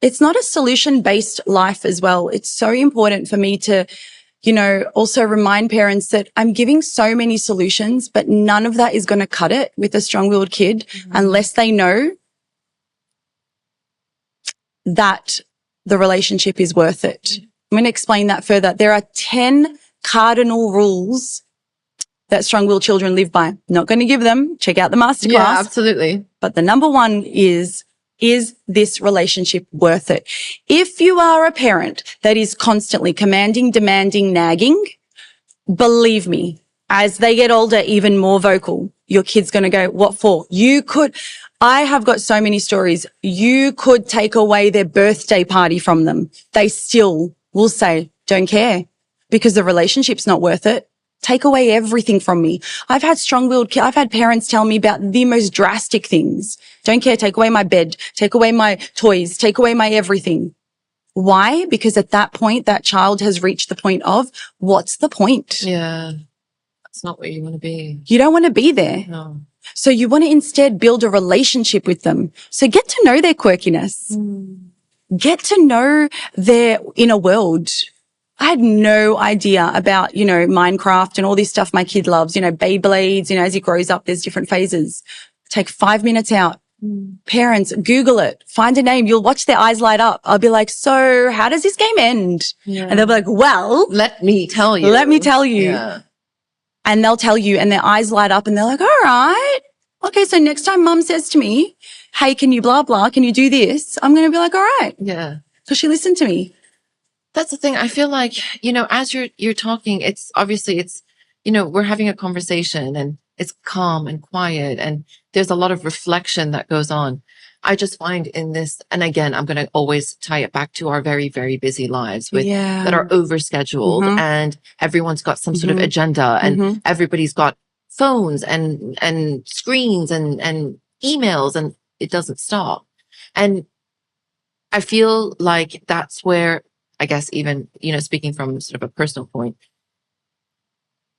Speaker 2: It's not a solution-based life as well. It's so important for me to, you know, also remind parents that I'm giving so many solutions, but none of that is going to cut it with a strong-willed kid unless they know that the relationship is worth it. I'm going to explain that further. There are 10 cardinal rules that strong-willed children live by. Not going to give them. Check out the masterclass.
Speaker 1: Yeah, absolutely.
Speaker 2: But the number one is this relationship worth it? If you are a parent that is constantly commanding, demanding, nagging, believe me, as they get older, even more vocal, your kid's going to go, what for? I have got so many stories. You could take away their birthday party from them. They still will say, don't care, because the relationship's not worth it. Take away everything from me. I've had I've had parents tell me about the most drastic things. Don't care. Take away my bed. Take away my toys. Take away my everything. Why? Because at that point, that child has reached the point of, what's the point?
Speaker 1: Yeah. That's not where you want to be.
Speaker 2: You don't want to be there.
Speaker 1: No.
Speaker 2: So you want to instead build a relationship with them. So get to know their quirkiness. Get to know their inner world. I had no idea about, Minecraft and all this stuff my kid loves, Beyblades, as he grows up, there's different phases. Take 5 minutes out. Parents, Google it, find a name. You'll watch their eyes light up. I'll be like, so how does this game end?
Speaker 1: Yeah.
Speaker 2: And they'll be like, well,
Speaker 1: let me tell you.
Speaker 2: Yeah. And they'll tell you and their eyes light up and they're like, all right. Okay. So next time mum says to me, hey, can you blah, blah, can you do this? I'm going to be like, all right.
Speaker 1: Yeah.
Speaker 2: So she listened to me.
Speaker 1: That's the thing. I feel like, as you're talking, it's obviously we're having a conversation and it's calm and quiet and there's a lot of reflection that goes on. I just find in this, and again, I'm going to always tie it back to our very, very busy lives that are overscheduled and everyone's got some sort of agenda and everybody's got phones and screens and emails and it doesn't stop. And I feel like that's where, I guess even, speaking from sort of a personal point,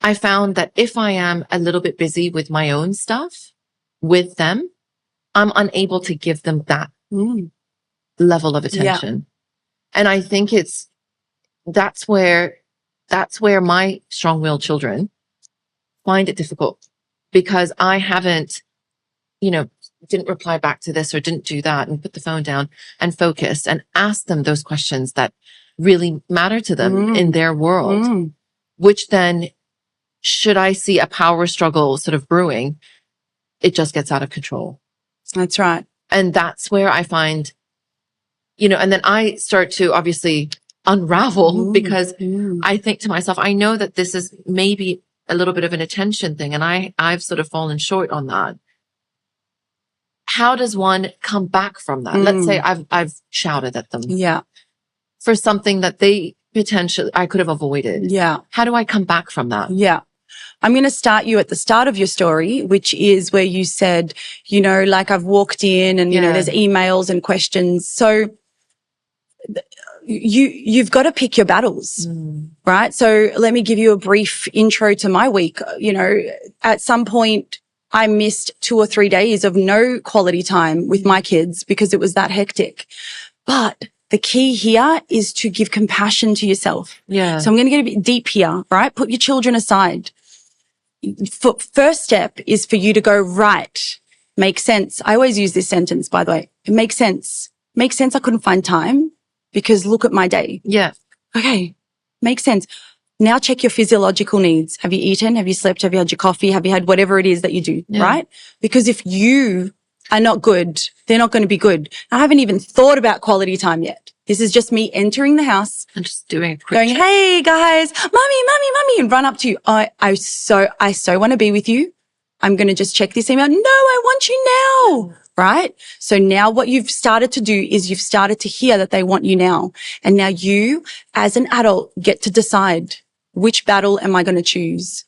Speaker 1: I found that if I am a little bit busy with my own stuff with them, I'm unable to give them that level of attention. Yeah. And I think that's where my strong-willed children find it difficult because I haven't, didn't reply back to this or didn't do that and put the phone down and focus and ask them those questions that really matter to them in their world, which then should I see a power struggle sort of brewing, it just gets out of control.
Speaker 2: That's right.
Speaker 1: And that's where I find, and then I start to obviously unravel because I think to myself, I know that this is maybe a little bit of an attention thing. And I've sort of fallen short on that. How does one come back from that? Let's say I've shouted at them.
Speaker 2: Yeah.
Speaker 1: For something that they potentially, I could have avoided.
Speaker 2: Yeah.
Speaker 1: How do I come back from that?
Speaker 2: Yeah. I'm going to start you at the start of your story, which is where you said, like I've walked in and, there's emails and questions. So you've got to pick your battles, right? So let me give you a brief intro to my week. At some point I missed 2 or 3 days of no quality time with my kids because it was that hectic. But the key here is to give compassion to yourself.
Speaker 1: Yeah.
Speaker 2: So I'm going to get a bit deep here, right? Put your children aside. First step is for you to go, right, makes sense. I always use this sentence, by the way. It makes sense. Makes sense I couldn't find time because look at my day.
Speaker 1: Yeah.
Speaker 2: Okay. Makes sense. Now check your physiological needs. Have you eaten? Have you slept? Have you had your coffee? Have you had whatever it is that you do, right? Because if you are not good, they're not going to be good. I haven't even thought about quality time yet. This is just me entering the house
Speaker 1: and just doing a quick
Speaker 2: going,
Speaker 1: check.
Speaker 2: hey guys, mommy, and run up to you. I so want to be with you. I'm going to just check this email. No, I want you now. Right? So now what you've started to do is you've started to hear that they want you now. And now you as an adult get to decide which battle am I going to choose.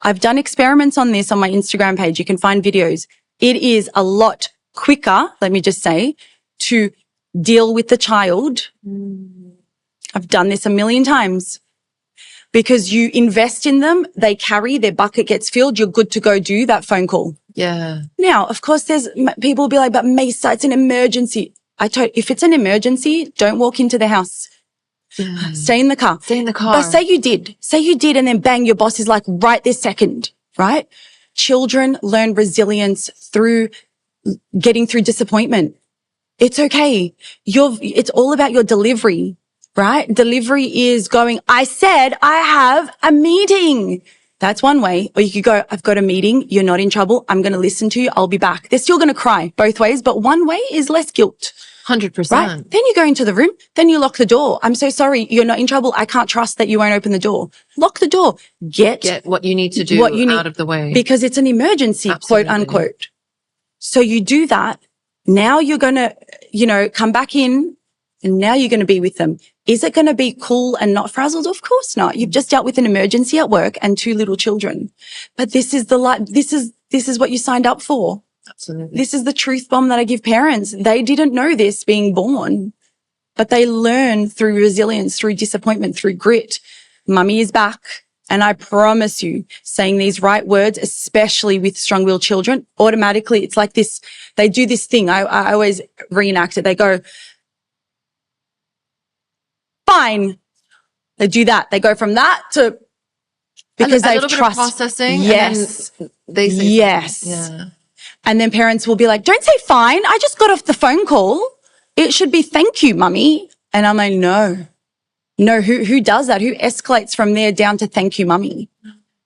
Speaker 2: I've done experiments on this on my Instagram page. You can find videos. It is a lot quicker, let me just say, to deal with the child. I've done this a million times because you invest in them. They carry, their bucket gets filled. You're good to go do that phone call.
Speaker 1: Yeah.
Speaker 2: Now, of course, there's people will be like, but Maysaa, it's an emergency. If it's an emergency, don't walk into the house. Stay in the car. But say you did. And then bang, your boss is like right this second, right? Children learn resilience through getting through disappointment. It's okay. It's all about your delivery, right? Delivery is going, I said I have a meeting. That's one way. Or you could go, I've got a meeting. You're not in trouble. I'm going to listen to you. I'll be back. They're still going to cry both ways, but one way is less guilt.
Speaker 1: 100%.
Speaker 2: Right? Then you go into the room. Then you lock the door. I'm so sorry. You're not in trouble. I can't trust that you won't open the door. Lock the door. Get
Speaker 1: what you need to do out of the way.
Speaker 2: Because it's an emergency,
Speaker 1: Absolutely.
Speaker 2: quote unquote. So you do that. Now you're going to, come back in and now you're going to be with them.
Speaker 3: Is it going to be cool and not frazzled? Of course not. You've just dealt with an emergency at work and 2 little children. But this is this is what you signed up for.
Speaker 1: Absolutely.
Speaker 3: This is the truth bomb that I give parents. They didn't know this being born, but they learn through resilience, through disappointment, through grit. Mummy is back. And I promise you, saying these right words, especially with strong-willed children, automatically it's like this, they do this thing. I always reenact it. They go, fine. They do that. They go from that to, because
Speaker 1: a
Speaker 3: they've
Speaker 1: little bit of
Speaker 3: trust.
Speaker 1: processing.
Speaker 3: Yes.
Speaker 1: And then they say
Speaker 3: Yes.
Speaker 1: something. Yeah.
Speaker 3: And then parents will be like, don't say fine. I just got off the phone call. It should be thank you, mummy. And I'm like, no, who does that? Who escalates from there down to thank you, mummy?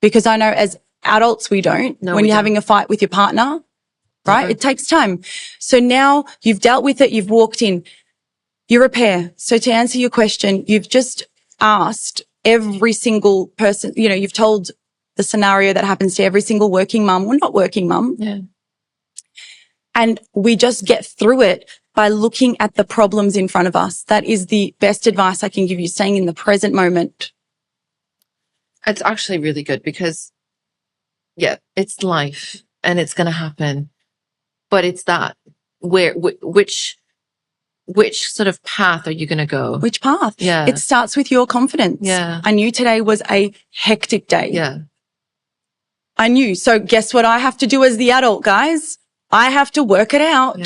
Speaker 3: Because I know as adults, we don't.
Speaker 1: No,
Speaker 3: when
Speaker 1: we
Speaker 3: you're
Speaker 1: don't.
Speaker 3: having a fight with your partner, right?
Speaker 1: Never.
Speaker 3: It takes time. So now you've dealt with it. You've walked in. You repair. So to answer your question, you've just asked every single person, you've told the scenario that happens to every single working mum or not working mum.
Speaker 1: Yeah.
Speaker 3: And we just get through it by looking at the problems in front of us. That is the best advice I can give you, staying in the present moment.
Speaker 1: It's actually really good because, yeah, it's life and it's going to happen. But it's that which sort of path are you going to go?
Speaker 3: Which path?
Speaker 1: Yeah.
Speaker 3: It starts with your confidence.
Speaker 1: Yeah.
Speaker 3: I knew today was a hectic day.
Speaker 1: Yeah.
Speaker 3: I knew. So guess what I have to do as the adult, guys? I have to work it out.
Speaker 1: Yeah.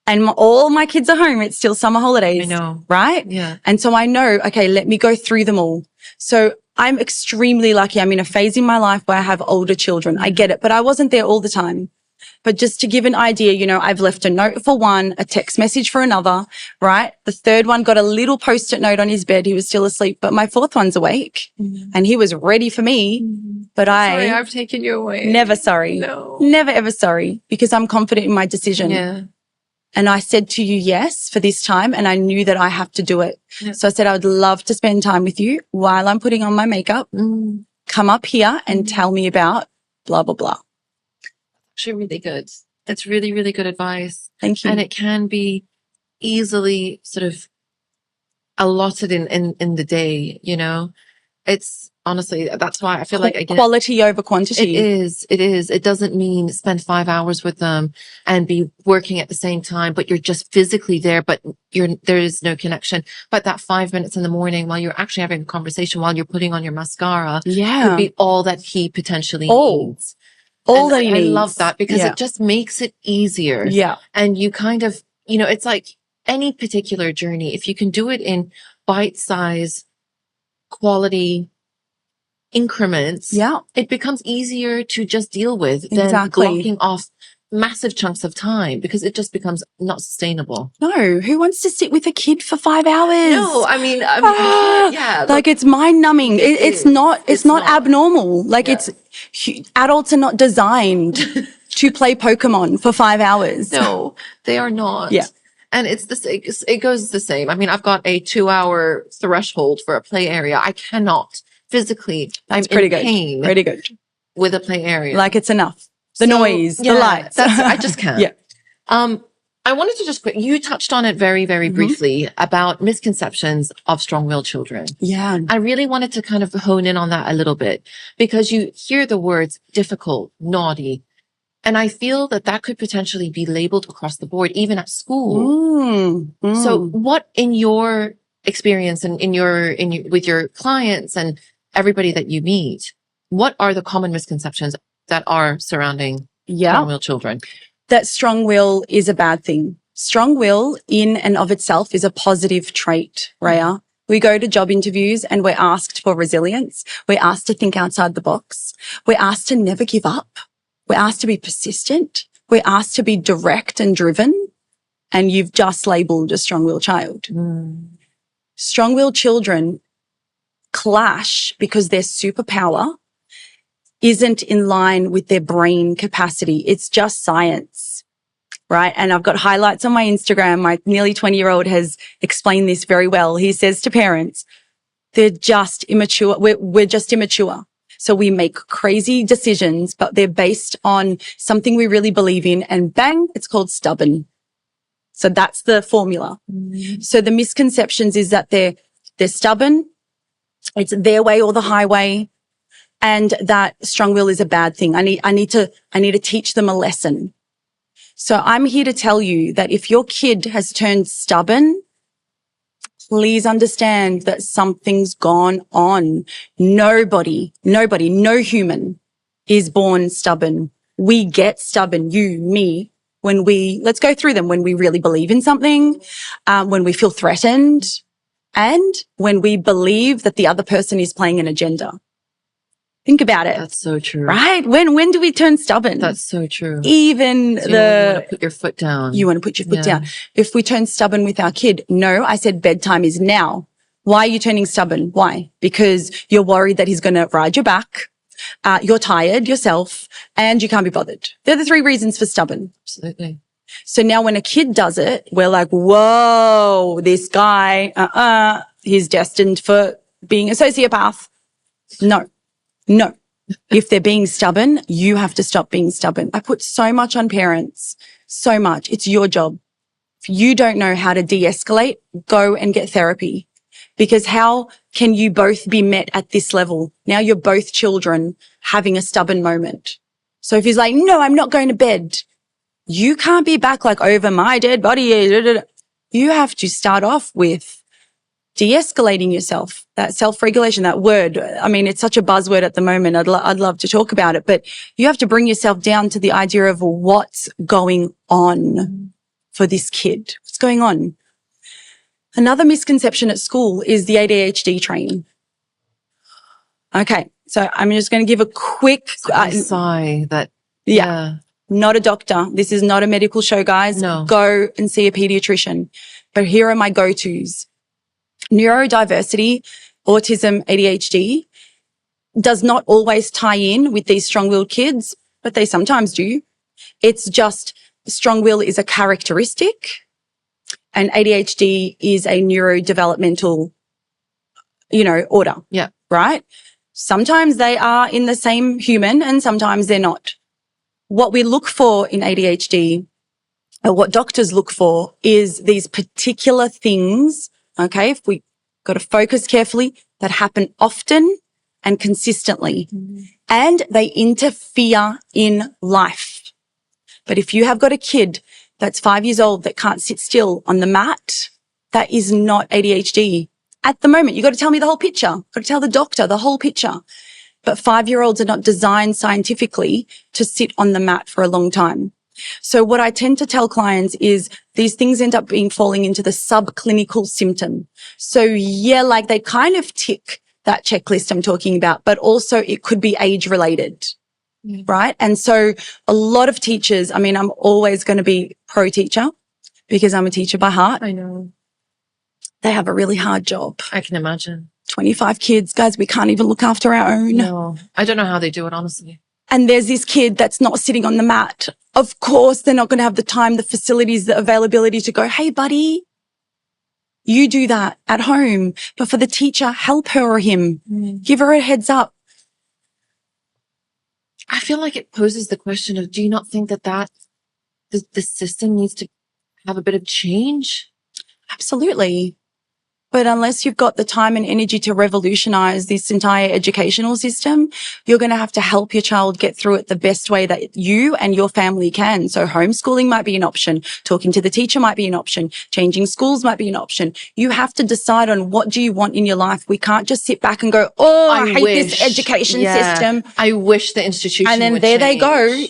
Speaker 3: And all my kids are home. It's still summer holidays.
Speaker 1: I know.
Speaker 3: Right?
Speaker 1: Yeah.
Speaker 3: And so I know, okay, let me go through them all. So I'm extremely lucky. I'm in a phase in my life where I have older children. I get it, but I wasn't there all the time. But just to give an idea, I've left a note for one, a text message for another, right? The third one got a little post-it note on his bed. He was still asleep, but my fourth one's awake and he was ready for me. But
Speaker 1: Sorry, I've taken you away.
Speaker 3: never sorry.
Speaker 1: No.
Speaker 3: Never ever sorry, because I'm confident in my decision.
Speaker 1: Yeah.
Speaker 3: And I said to you, yes, for this time. And I knew that I have to do it.
Speaker 1: Yeah.
Speaker 3: So I said, I would love to spend time with you while I'm putting on my makeup. Come up here and tell me about blah, blah, blah.
Speaker 1: Actually really good. It's really, really good advice.
Speaker 3: Thank you.
Speaker 1: And it can be easily sort of allotted in the day, It's honestly, that's why I feel like again,
Speaker 3: quality over quantity.
Speaker 1: It is. It doesn't mean spend 5 hours with them and be working at the same time, but you're just physically there, but there is no connection. But that 5 minutes in the morning while you're actually having a conversation, while you're putting on your mascara, could be all that he potentially needs.
Speaker 3: All that he needs.
Speaker 1: I love that because it just makes it easier.
Speaker 3: Yeah.
Speaker 1: And you kind of, it's like any particular journey. If you can do it in bite-size quality increments, it becomes easier to just deal with than blocking off massive chunks of time, because it just becomes not sustainable.
Speaker 3: No, who wants to sit with a kid for 5 hours?
Speaker 1: No, I mean, yeah.
Speaker 3: Like it's mind numbing. It's not abnormal. Like adults are not designed to play Pokemon for 5 hours.
Speaker 1: No, they are not.
Speaker 3: Yeah.
Speaker 1: And it goes the same. I mean, I've got a 2-hour threshold for a play area. I cannot physically, I'm in pain.
Speaker 3: Pretty good.
Speaker 1: With a play area.
Speaker 3: Like it's enough. The noise, the lights.
Speaker 1: I just can't.
Speaker 3: Yeah.
Speaker 1: I wanted to you touched on it very, very briefly about misconceptions of strong-willed children.
Speaker 3: Yeah.
Speaker 1: I really wanted to kind of hone in on that a little bit, because you hear the words difficult, naughty, and I feel that could potentially be labeled across the board, even at school. So what, in your experience and with your clients and everybody that you meet, what are the common misconceptions that are surrounding strong-willed children?
Speaker 3: That strong will is a bad thing. Strong will in and of itself is a positive trait, Raya. We go to job interviews and we're asked for resilience. We're asked to think outside the box. We're asked to never give up. We're asked to be persistent. We're asked to be direct and driven. And you've just labeled a strong-willed child. Strong-willed children clash because their superpower isn't in line with their brain capacity. It's just science, right? And I've got highlights on my Instagram. My nearly 20-year-old has explained this very well. He says to parents, they're just immature. We're just immature. So we make crazy decisions, but they're based on something we really believe in, and bang, it's called stubborn.
Speaker 2: So that's the formula. So the misconceptions is that they're stubborn. It's their way or the highway. And that strong will is a bad thing. I need to teach them a lesson. So I'm here to tell you that if your kid has turned stubborn, please understand that something's gone on. Nobody, no human is born stubborn. We get stubborn, you, me, let's go through them, when we really believe in something, when we feel threatened, and when we believe that the other person is playing an agenda. Think about it.
Speaker 1: That's so true.
Speaker 2: Right? When do we turn stubborn?
Speaker 1: That's so true.
Speaker 2: Even
Speaker 1: so you want to put your foot down.
Speaker 2: You want to put your foot down. If we turn stubborn with our kid, no, I said bedtime is now. Why are you turning stubborn? Why? Because you're worried that he's going to ride your back. You're tired yourself and you can't be bothered. They're the 3 reasons for stubborn.
Speaker 1: Absolutely.
Speaker 2: So now when a kid does it, we're like, whoa, this guy, he's destined for being a sociopath. No. If they're being stubborn, you have to stop being stubborn. I put so much on parents, so much. It's your job. If you don't know how to de-escalate, go and get therapy. Because how can you both be met at this level? Now you're both children having a stubborn moment. So if he's like, no, I'm not going to bed, you can't be back like over my dead body. You have to start off with de-escalating yourself, that self-regulation, that word. I mean, it's such a buzzword at the moment. I'd love to talk about it, but you have to bring yourself down to the idea of what's going on for this kid. What's going on? Another misconception at school is the ADHD train. Okay. So I'm just going to give a quick
Speaker 1: sigh that,
Speaker 2: not a doctor. This is not a medical show, guys.
Speaker 1: No.
Speaker 2: Go and see a pediatrician. But here are my go-tos. Neurodiversity, autism, ADHD does not always tie in with these strong-willed kids, but they sometimes do. It's just strong will is a characteristic and ADHD is a neurodevelopmental, order.
Speaker 1: Yeah.
Speaker 2: Right? Sometimes they are in the same human and sometimes they're not. What we look for in ADHD, or what doctors look for, is these particular things, okay, if we got to focus carefully, that happen often and consistently, and they interfere in life. But if you have got a kid that's 5 years old that can't sit still on the mat, that is not ADHD. At the moment, you got to tell me the whole picture. Got to tell the doctor the whole picture. But 5-year-olds are not designed scientifically to sit on the mat for a long time. So what I tend to tell clients is these things end up falling into the subclinical symptom. So like they kind of tick that checklist I'm talking about, but also it could be age related. Right? And so a lot of teachers, I'm always going to be pro teacher because I'm a teacher by heart.
Speaker 1: I know.
Speaker 2: They have a really hard job.
Speaker 1: I can imagine.
Speaker 2: 25 kids, guys, we can't even look after our own.
Speaker 1: No, I don't know how they do it, honestly.
Speaker 2: And there's this kid that's not sitting on the mat. Of course, they're not going to have the time, the facilities, the availability to go, hey, buddy, you do that at home. But for the teacher, help her or him. Give her a heads up.
Speaker 1: I feel like it poses the question of, do you not think that the system needs to have a bit of change?
Speaker 2: Absolutely. But unless you've got the time and energy to revolutionize this entire educational system, you're going to have to help your child get through it the best way that you and your family can. So homeschooling might be an option. Talking to the teacher might be an option. Changing schools might be an option. You have to decide on what do you want in your life. We can't just sit back and go, I hate this education system.
Speaker 1: I wish the institution
Speaker 2: And then
Speaker 1: would
Speaker 2: there
Speaker 1: change.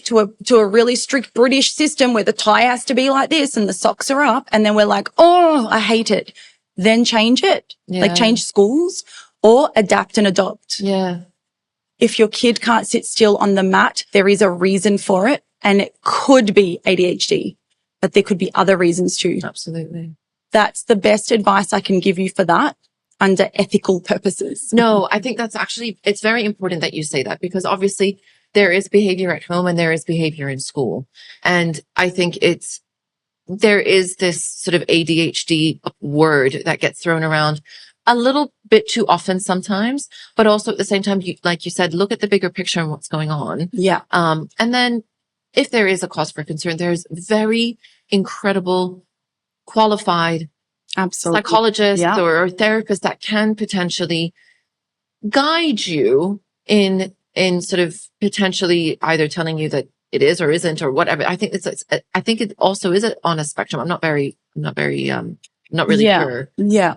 Speaker 2: they go to a really strict British system where the tie has to be like this and the socks are up. And then we're like, I hate it. Then change it, like change schools or adapt and adopt.
Speaker 1: Yeah.
Speaker 2: If your kid can't sit still on the mat, there is a reason for it. And it could be ADHD, but there could be other reasons too.
Speaker 1: Absolutely.
Speaker 2: That's the best advice I can give you for that under ethical purposes.
Speaker 1: No, I think that's actually, it's very important that you say that because obviously there is behavior at home and there is behavior in school. And I think there is this sort of ADHD word that gets thrown around a little bit too often sometimes, but also at the same time, like you said, look at the bigger picture and what's going on.
Speaker 2: Yeah.
Speaker 1: And then if there is a cause for concern, there's very incredible qualified
Speaker 2: Absolutely.
Speaker 1: psychologists or therapists that can potentially guide you in sort of potentially either telling you that it is or isn't or whatever. I think I think it also is on a spectrum. I'm not really sure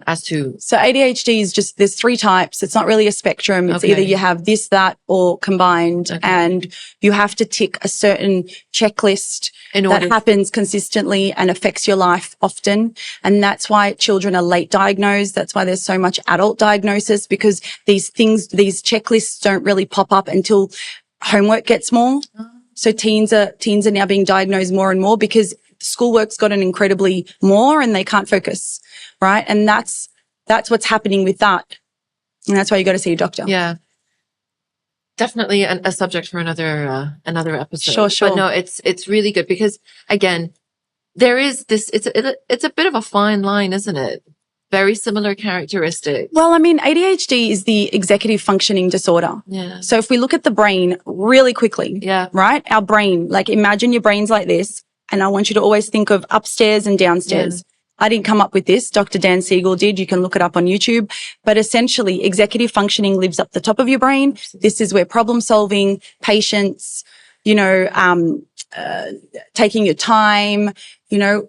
Speaker 1: as to.
Speaker 2: So ADHD is just, there's 3 types. It's not really a spectrum. It's either you have this, that, or combined, and you have to tick a certain checklist that happens consistently and affects your life often. And that's why children are late diagnosed. That's why there's so much adult diagnosis, because these checklists don't really pop up until homework gets more. So teens are now being diagnosed more and more because schoolwork's gotten incredibly more and they can't focus, right? And that's what's happening with that. And that's why you got to see a doctor.
Speaker 1: Yeah. Definitely a subject for another episode.
Speaker 2: Sure.
Speaker 1: But no, it's really good because again, there is this, it's a bit of a fine line, isn't it? Very similar characteristics.
Speaker 2: Well, I mean, ADHD is the executive functioning disorder.
Speaker 1: Yeah.
Speaker 2: So if we look at the brain really quickly, right? Our brain, like imagine your brain's like this. And I want you to always think of upstairs and downstairs. Yeah. I didn't come up with this. Dr. Dan Siegel did. You can look it up on YouTube. But essentially, executive functioning lives up the top of your brain. This is where problem solving, patience, taking your time,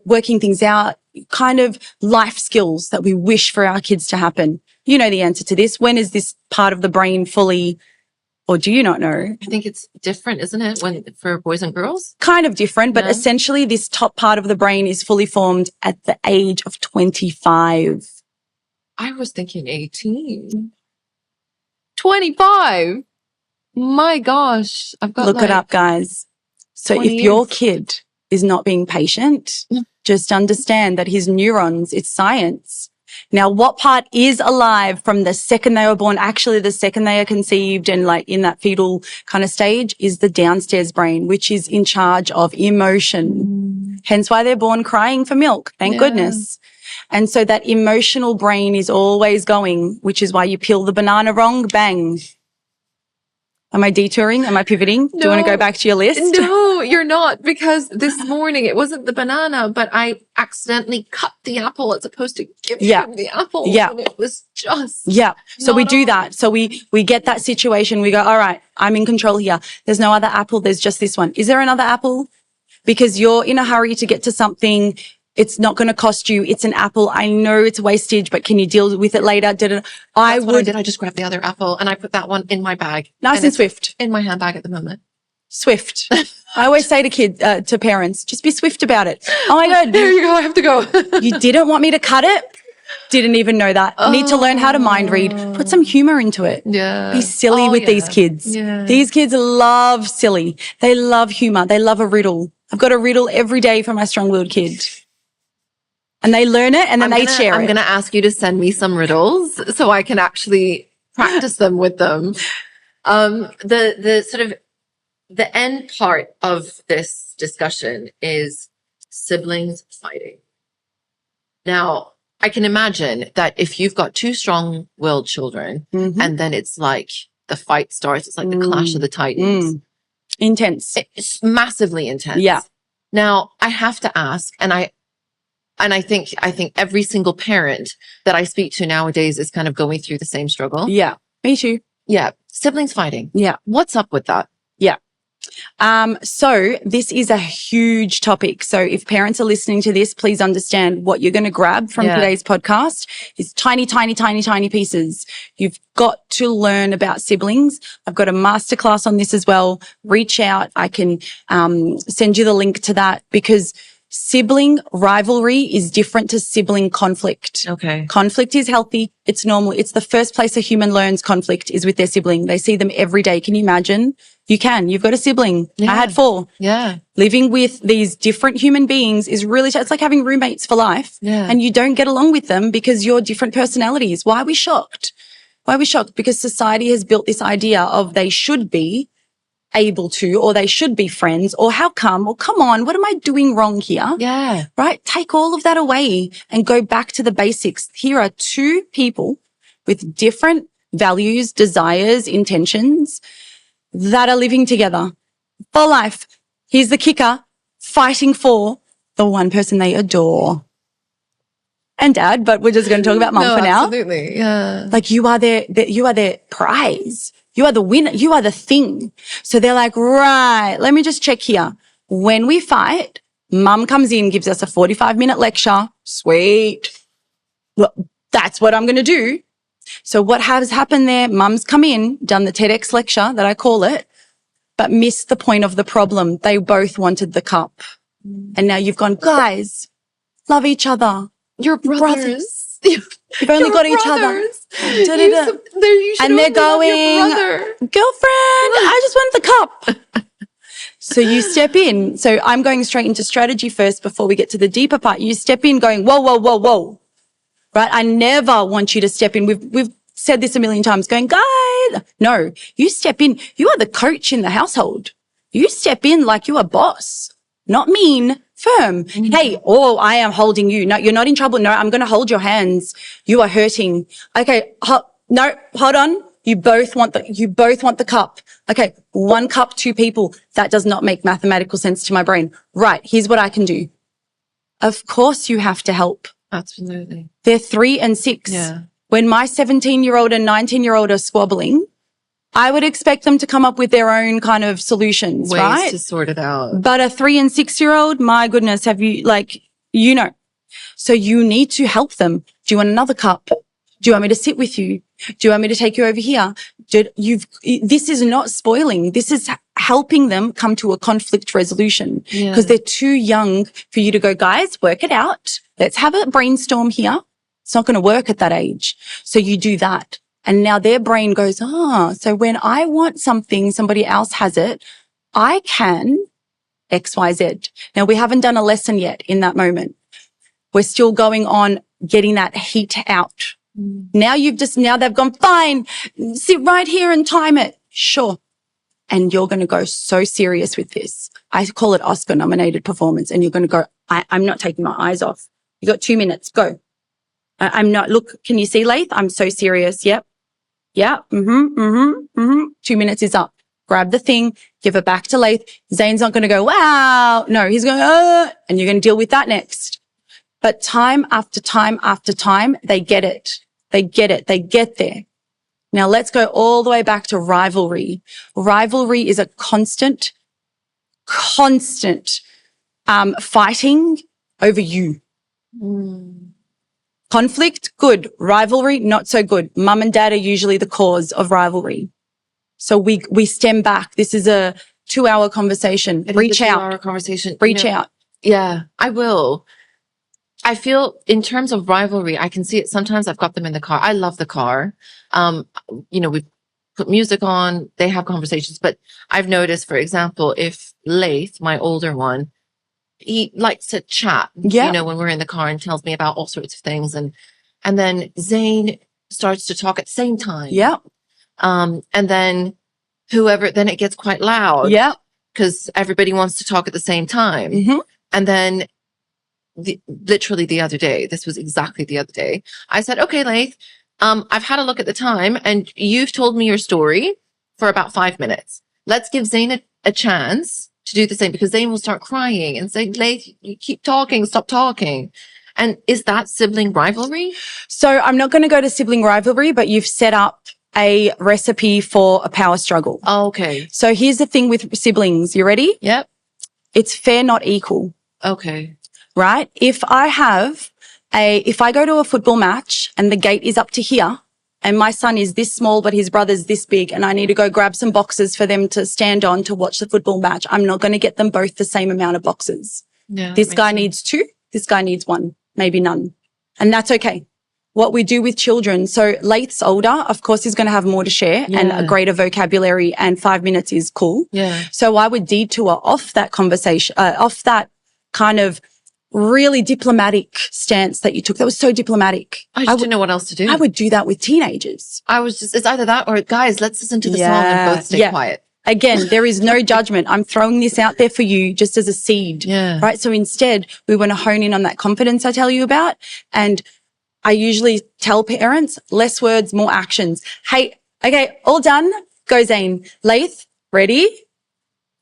Speaker 2: working things out, kind of life skills that we wish for our kids to happen. You know the answer to this. When is this part of the brain fully, or do you not know?
Speaker 1: I think it's different, isn't it, for boys and girls?
Speaker 2: Kind of different, but essentially this top part of the brain is fully formed at the age of 25.
Speaker 1: I was thinking 18. 25. My gosh. I've got
Speaker 2: Look it up, guys. So if your kid is not being patient, just understand that his neurons, it's science. Now, what part is alive from the second they were born, actually the second they are conceived and like in that fetal kind of stage, is the downstairs brain, which is in charge of emotion. Hence why they're born crying for milk. Thank goodness. And so that emotional brain is always going, which is why you peel the banana wrong, bang. Am I detouring? Am I pivoting? Do you want to go back to your list?
Speaker 1: No, you're not, because this morning it wasn't the banana, but I accidentally cut the apple as opposed to giving him the apple.
Speaker 2: Yeah.
Speaker 1: And it was just.
Speaker 2: Yeah. So we do that. So we get that situation. We go, all right, I'm in control here. There's no other apple. There's just this one. Is there another apple? Because you're in a hurry to get to something. It's not going to cost you. It's an apple. I know it's wastage, but can you deal with it later?
Speaker 1: I just grabbed the other apple and I put that one in my bag.
Speaker 2: Nice and swift.
Speaker 1: In my handbag at the moment.
Speaker 2: Swift. I always say to parents, just be swift about it. Oh my God.
Speaker 1: There you go. I have to go.
Speaker 2: You didn't want me to cut it? Didn't even know that. Need to learn how to mind read. Put some humor into it.
Speaker 1: Yeah.
Speaker 2: Be silly with these kids.
Speaker 1: Yeah.
Speaker 2: These kids love silly. They love humor. They love a riddle. I've got a riddle every day for my StrongWilled kid. And they learn it and then they share it.
Speaker 1: I'm going to ask you to send me some riddles so I can actually practice them with them. The sort of the end part of this discussion is siblings fighting. Now, I can imagine that if you've got 2 strong-willed children and then it's like the fight starts, it's like the clash of the titans.
Speaker 2: Intense.
Speaker 1: It's massively intense.
Speaker 2: Yeah.
Speaker 1: Now, I have to ask, and I think every single parent that I speak to nowadays is kind of going through the same struggle.
Speaker 2: Yeah. Me too.
Speaker 1: Yeah. Siblings fighting.
Speaker 2: Yeah.
Speaker 1: What's up with that?
Speaker 2: Yeah. So this is a huge topic. So if parents are listening to this, please understand what you're going to grab from today's podcast is tiny, tiny, tiny, tiny pieces. You've got to learn about siblings. I've got a masterclass on this as well. Reach out. I can send you the link to that, because sibling rivalry is different to sibling conflict.
Speaker 1: Okay.
Speaker 2: Conflict is healthy. It's normal. It's the first place a human learns conflict is with their sibling. They see them every day. Can you imagine? You can. You've got a sibling.
Speaker 1: Yeah.
Speaker 2: I had 4.
Speaker 1: Yeah.
Speaker 2: Living with these different human beings is really, it's like having roommates for life.
Speaker 1: Yeah.
Speaker 2: And you don't get along with them because you're different personalities. Why are we shocked? Why are we shocked? Because society has built this idea of they should be able to, or they should be friends, or how come, or come on, what am I doing wrong here?
Speaker 1: Yeah.
Speaker 2: Right? Take all of that away and go back to the basics. Here are 2 people with different values, desires, intentions that are living together for life. Here's the kicker, fighting for the one person they adore. and dad, but we're just going to talk about mum for now.
Speaker 1: Absolutely. Yeah.
Speaker 2: Like you are their prize. You are the winner. You are the thing. So they're like, right, let me just check here. When we fight, mum comes in, gives us a 45-minute lecture. Sweet. Well, that's what I'm going to do. So what has happened there? Mum's come in, done the TEDx lecture that I call it, but missed the point of the problem. They both wanted the cup. And now you've gone, guys, love each other.
Speaker 1: You're brothers.
Speaker 2: You've only got each other. And they're going, girlfriend, I just want the cup. So you step in. So I'm going straight into strategy first before we get to the deeper part. You step in going, whoa, whoa, whoa, whoa. Right? I never want you to step in. We've said this a million times going, guys. No, you step in. You are the coach in the household. You step in like you are boss, not mean, firm. Mm-hmm. Hey, I am holding you. No, you're not in trouble. No, I'm going to hold your hands. You are hurting. Okay. No, hold on. You both want the cup. Okay. 1 cup, 2 people. That does not make mathematical sense to my brain. Right. Here's what I can do. Of course you have to help.
Speaker 1: Absolutely.
Speaker 2: They're 3 and 6.
Speaker 1: Yeah.
Speaker 2: When my 17-year-old and 19-year-old are squabbling, I would expect them to come up with their own kind of solutions,
Speaker 1: ways
Speaker 2: right?
Speaker 1: to sort it out.
Speaker 2: But a 3 and 6-year-old, my goodness, have you so you need to help them. Do you want another cup? Do you want me to sit with you? Do you want me to take you over here? This is not spoiling. This is helping them come to a conflict resolution because they're too young for you to go, guys, work it out. Let's have a brainstorm here. It's not going to work at that age. So you do that. And now their brain goes, so when I want something, somebody else has it, I can X, Y, Z. Now we haven't done a lesson yet in that moment. We're still going on getting that heat out. Now they've gone, fine, sit right here and time it. Sure. And you're going to go so serious with this. I call it Oscar nominated performance. And you're going to go, I'm not taking my eyes off. You got 2 minutes. Go. I'm not, look, can you see Laith? I'm so serious. Yep. Yeah. 2 minutes is up. Grab the thing, give it back to Laith. Zane's not going to go, wow. No, he's going, and you're going to deal with that next. But time after time after time, they get it. They get it. They get there. Now let's go all the way back to rivalry. Rivalry is a constant fighting over you. Conflict, good. Rivalry, not so good. Mum and dad are usually the cause of rivalry. So we stem back. This is a 2-hour conversation. Reach out.
Speaker 1: 2-hour conversation.
Speaker 2: Reach out.
Speaker 1: Yeah, I will. I feel in terms of rivalry, I can see it. Sometimes I've got them in the car. I love the car. We put music on, they have conversations, but I've noticed, for example, if Laith, my older one, he likes to chat, when we're in the car and tells me about all sorts of things. And then Zane starts to talk at the same time.
Speaker 2: Yeah.
Speaker 1: And then then it gets quite loud.
Speaker 2: Yeah.
Speaker 1: Because everybody wants to talk at the same time.
Speaker 2: Mm-hmm.
Speaker 1: And then literally the other day, this was exactly the other day, I said, okay, Laith, I've had a look at the time and you've told me your story for about 5 minutes. Let's give Zane a chance to do the same, because Zane will start crying and say, Laith, you keep talking, stop talking. And is that sibling rivalry?
Speaker 2: So I'm not going to go to sibling rivalry, but you've set up a recipe for a power struggle.
Speaker 1: Oh, okay.
Speaker 2: So here's the thing with siblings. You ready?
Speaker 1: Yep.
Speaker 2: It's fair, not equal.
Speaker 1: Okay.
Speaker 2: Right? If I go to a football match and the gate is up to here and my son is this small, but his brother's this big, and I need to go grab some boxes for them to stand on to watch the football match, I'm not going to get them both the same amount of boxes.
Speaker 1: Yeah,
Speaker 2: this guy needs 2. This guy needs 1, maybe none. And that's okay. What we do with children. So Laith's older, of course, he's going to have more to share and a greater vocabulary, and 5 minutes is cool.
Speaker 1: Yeah.
Speaker 2: So I would detour off that conversation, off that kind of really diplomatic stance that you took. That was so diplomatic.
Speaker 1: I didn't know what else to do.
Speaker 2: I would do that with teenagers.
Speaker 1: It's either that or, guys, let's listen to the song and both stay quiet.
Speaker 2: Again, there is no judgment. I'm throwing this out there for you just as a seed.
Speaker 1: Yeah.
Speaker 2: Right. So instead, we want to hone in on that confidence I tell you about. And I usually tell parents, less words, more actions. Hey, okay, all done. Go Zane. Laith, ready?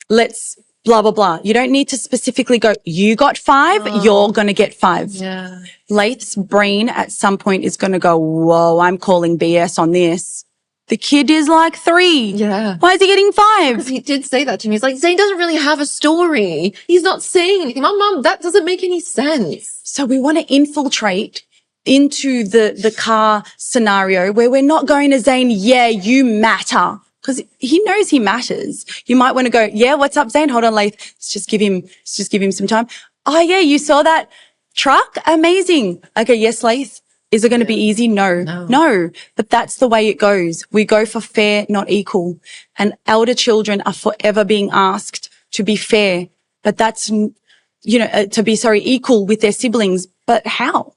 Speaker 2: Let's blah, blah, blah. You don't need to specifically go, you got 5, you're going to get 5.
Speaker 1: Yeah.
Speaker 2: Lath's brain at some point is going to go, whoa, I'm calling BS on this. The kid is like 3.
Speaker 1: Yeah.
Speaker 2: Why is he getting 5?
Speaker 1: He did say that to me. He's like, Zane doesn't really have a story. He's not saying anything. Mom, that doesn't make any sense.
Speaker 2: So we want to infiltrate into the car scenario where we're not going to Zane, yeah, you matter. Because he knows he matters. You might want to go, yeah, what's up, Zane? Hold on, Lath. Let's just give him some time. Oh, yeah, you saw that truck? Amazing. Okay, yes, Lath. Is it going to be easy? No. But that's the way it goes. We go for fair, not equal. And elder children are forever being asked to be fair. But that's, to be, equal with their siblings. But how?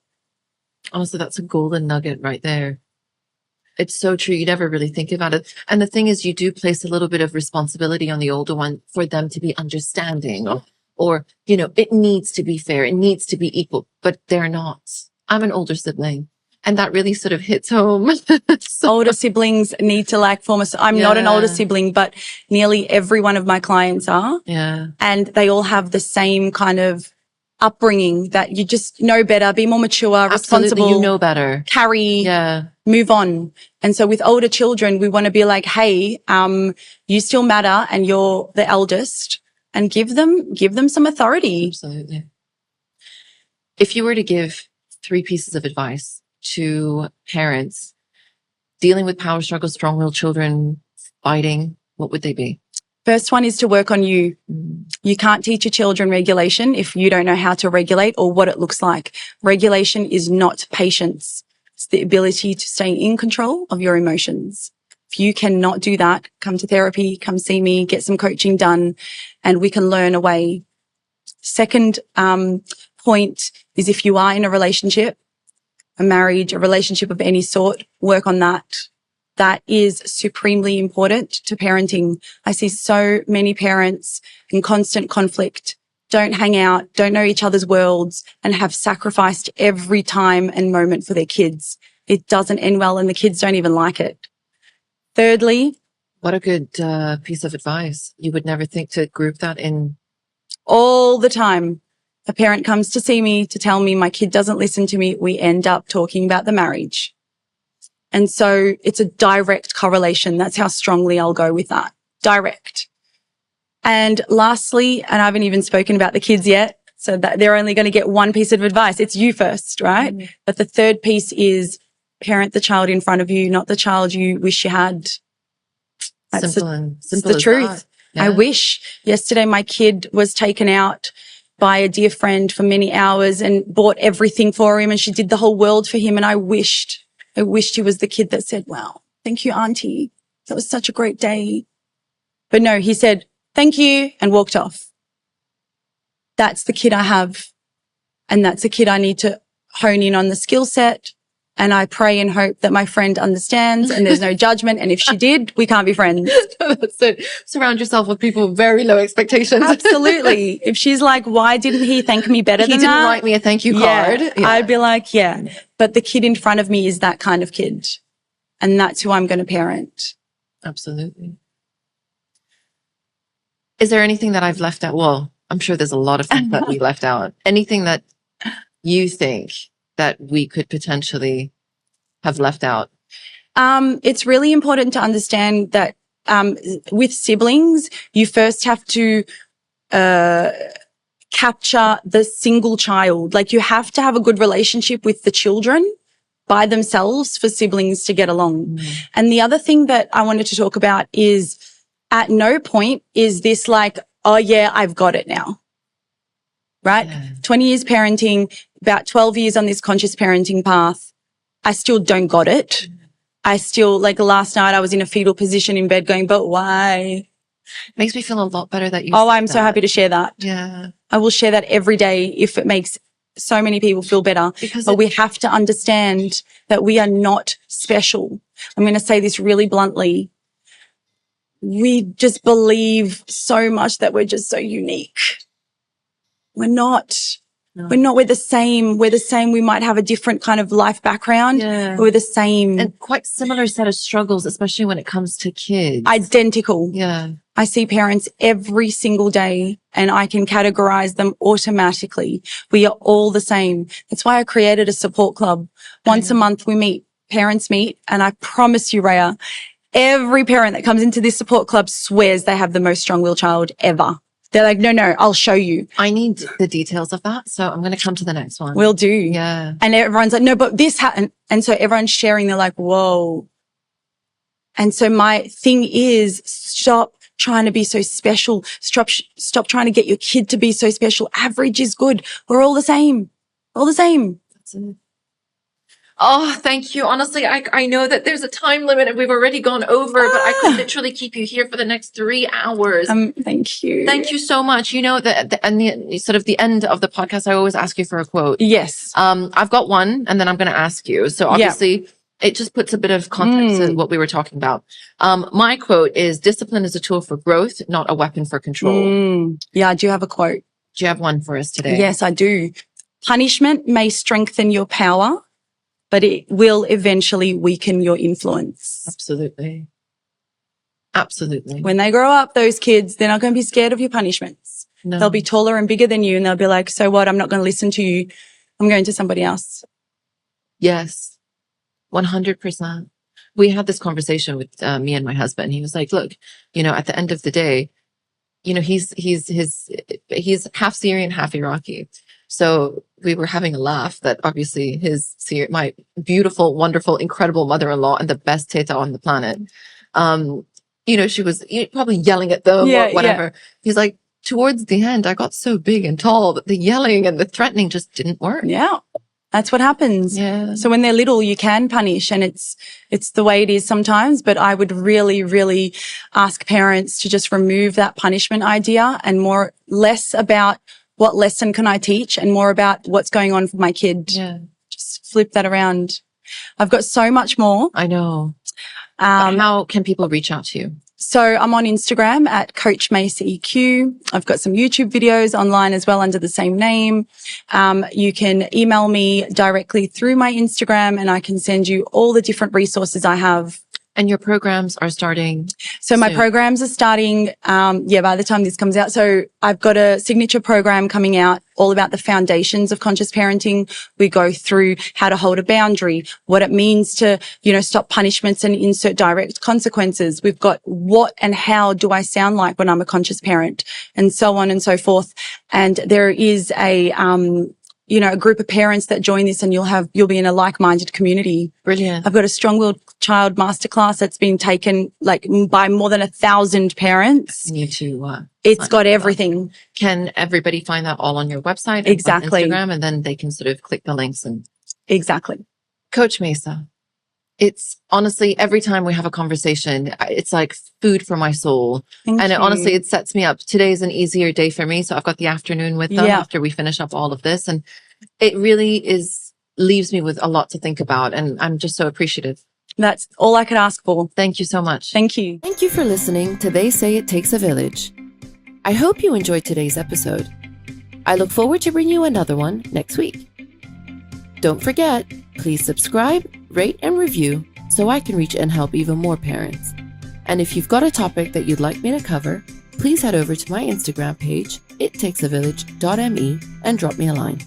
Speaker 1: Honestly, that's a golden nugget right there. It's so true. You never really think about it. And the thing is, you do place a little bit of responsibility on the older one for them to be understanding or, it needs to be fair. It needs to be equal, but they're not. I'm an older sibling and that really sort of hits home.
Speaker 2: Older siblings need to form I'm not an older sibling, but nearly every one of my clients are.
Speaker 1: Yeah.
Speaker 2: And they all have the same kind of upbringing that you just know better, be more mature, responsible.
Speaker 1: You know better.
Speaker 2: Carry, move on. And so with older children, we want to be like, hey, you still matter and you're the eldest, and give them some authority.
Speaker 1: Absolutely. If you were to give 3 pieces of advice to parents dealing with power struggles, strong-willed children, fighting, what would they be?
Speaker 2: First one is to work on you. You can't teach your children regulation if you don't know how to regulate or what it looks like. Regulation is not patience. It's the ability to stay in control of your emotions. If you cannot do that, come to therapy, come see me, get some coaching done, and we can learn a way. Second point is if you are in a relationship, a marriage, a relationship of any sort, work on that. That is supremely important to parenting. I see so many parents in constant conflict, don't hang out, don't know each other's worlds, and have sacrificed every time and moment for their kids. It doesn't end well, and the kids don't even like it. Thirdly,
Speaker 1: what a good piece of advice. You would never think to group that in.
Speaker 2: All the time. A parent comes to see me to tell me my kid doesn't listen to me. We end up talking about the marriage. And so it's a direct correlation. That's how strongly I'll go with that. Direct. And lastly, and I haven't even spoken about the kids yet, so that they're only going to get one piece of advice. It's you first, right? Mm-hmm. But the third piece is parent the child in front of you, not the child you wish you had. That's
Speaker 1: simple
Speaker 2: the truth. Yeah. I wish. Yesterday my kid was taken out by a dear friend for many hours and bought everything for him, and she did the whole world for him. And I wished he was the kid that said, wow, thank you, Auntie. That was such a great day. But no, he said, thank you, and walked off. That's the kid I have. And that's a kid I need to hone in on the skill set. And I pray and hope that my friend understands and there's no judgment. And if she did, we can't be friends.
Speaker 1: That's it. Surround yourself with people with very low expectations.
Speaker 2: Absolutely. If she's like, why didn't he thank me better than that?
Speaker 1: He didn't write me a thank you card.
Speaker 2: Yeah. I'd be like, yeah. But the kid in front of me is that kind of kid. And that's who I'm going to parent.
Speaker 1: Absolutely. Is there anything that I've left out? Well, I'm sure there's a lot of things that we left out. Anything that you think that we could potentially have left out?
Speaker 2: It's really important to understand that with siblings, you first have to capture the single child. Like, you have to have a good relationship with the children by themselves for siblings to get along. Mm. And the other thing that I wanted to talk about is, at no point is this like, oh yeah, I've got it now. Right? Yeah. 20 years parenting, about 12 years on this conscious parenting path. I still don't got it. I still, like last night, I was in a fetal position in bed going, but why?
Speaker 1: Makes me feel a lot better that you
Speaker 2: Oh, I'm so happy to share that.
Speaker 1: Yeah.
Speaker 2: I will share that every day if it makes so many people feel better. But we have to understand that we are not special. I'm going to say this really bluntly. We just believe so much that we're just so unique. We're not. No. We're the same. We're the same. We might have a different kind of life background. Yeah. But we're the same.
Speaker 1: And quite similar set of struggles, especially when it comes to kids.
Speaker 2: Identical.
Speaker 1: Yeah.
Speaker 2: I see parents every single day and I can categorize them automatically. We are all the same. That's why I created a support club. Once a month we meet, parents meet, and I promise you, Rhea, every parent that comes into this support club swears they have the most strong-willed child ever. They're like, no, I'll show you.
Speaker 1: I need the details of that. So I'm going to come to the next one.
Speaker 2: Will do.
Speaker 1: Yeah.
Speaker 2: And everyone's like, no, but this happened. And so everyone's sharing. They're like, whoa. And so my thing is stop trying to be so special. Stop trying to get your kid to be so special. Average is good. We're all the same. All the same.
Speaker 1: That's it. Oh, thank you. Honestly, I know that there's a time limit and we've already gone over, but I could literally keep you here for the next 3 hours.
Speaker 2: Thank you.
Speaker 1: Thank you so much. You know, the sort of the end of the podcast, I always ask you for a quote.
Speaker 2: Yes.
Speaker 1: I've got one and then I'm going to ask you. So obviously it just puts a bit of context to what we were talking about. My quote is, discipline is a tool for growth, not a weapon for control.
Speaker 2: Yeah, I do have a quote.
Speaker 1: Do you have one for us today?
Speaker 2: Yes, I do. Punishment may strengthen your power, but it will eventually weaken your influence.
Speaker 1: Absolutely. Absolutely.
Speaker 2: When they grow up, those kids, they're not going to be scared of your punishments.
Speaker 1: No.
Speaker 2: They'll be taller and bigger than you and they'll be like, so what? I'm not going to listen to you. I'm going to somebody else.
Speaker 1: Yes. 100%. We had this conversation with me and my husband. He was like, look, you know, at the end of the day, you know, he's half Syrian, half Iraqi. So we were having a laugh that obviously my beautiful, wonderful, incredible mother-in-law and the best teta on the planet, you know, she was probably yelling at them or whatever. Yeah. He's like, towards the end, I got so big and tall that the yelling and the threatening just didn't work.
Speaker 2: Yeah. That's what happens.
Speaker 1: Yeah.
Speaker 2: So when they're little, you can punish and it's the way it is sometimes, but I would really, really ask parents to just remove that punishment idea and less about what lesson can I teach and more about what's going on for my kid.
Speaker 1: Yeah.
Speaker 2: Just flip that around. I've got so much more.
Speaker 1: I know. How can people reach out to you?
Speaker 2: So I'm on Instagram at Coach Maysaa EQ. I've got some YouTube videos online as well under the same name. You can email me directly through my Instagram and I can send you all the different resources I have.
Speaker 1: And your programs are starting?
Speaker 2: So my programs are starting, by the time this comes out. So I've got a signature program coming out all about the foundations of conscious parenting. We go through how to hold a boundary, what it means to, stop punishments and insert direct consequences. We've got what and how do I sound like when I'm a conscious parent, and so on and so forth. And there is a group of parents that join this and you'll be in a like-minded community.
Speaker 1: Brilliant.
Speaker 2: I've got a StrongWilled Child Masterclass that's been taken by more than 1,000 parents.
Speaker 1: You need to,
Speaker 2: it's got everything.
Speaker 1: Can everybody find that all on your website?
Speaker 2: Exactly.
Speaker 1: On Instagram, and then they can sort of click the links and.
Speaker 2: Exactly.
Speaker 1: Coach Maysaa, it's honestly, every time we have a conversation, it's like food for my soul.
Speaker 2: Thank you.
Speaker 1: Honestly, it sets me up. Today's an easier day for me. So I've got the afternoon with them after we finish up all of this. And it really leaves me with a lot to think about. And I'm just so appreciative.
Speaker 2: That's all I could ask for.
Speaker 1: Thank you so much.
Speaker 2: Thank you.
Speaker 1: Thank you for listening to They Say It Takes a Village. I hope you enjoyed today's episode. I look forward to bringing you another one next week. Don't forget, please subscribe, rate, and review so I can reach and help even more parents. And if you've got a topic that you'd like me to cover, please head over to my Instagram page, ittakesavillage.me, and drop me a line.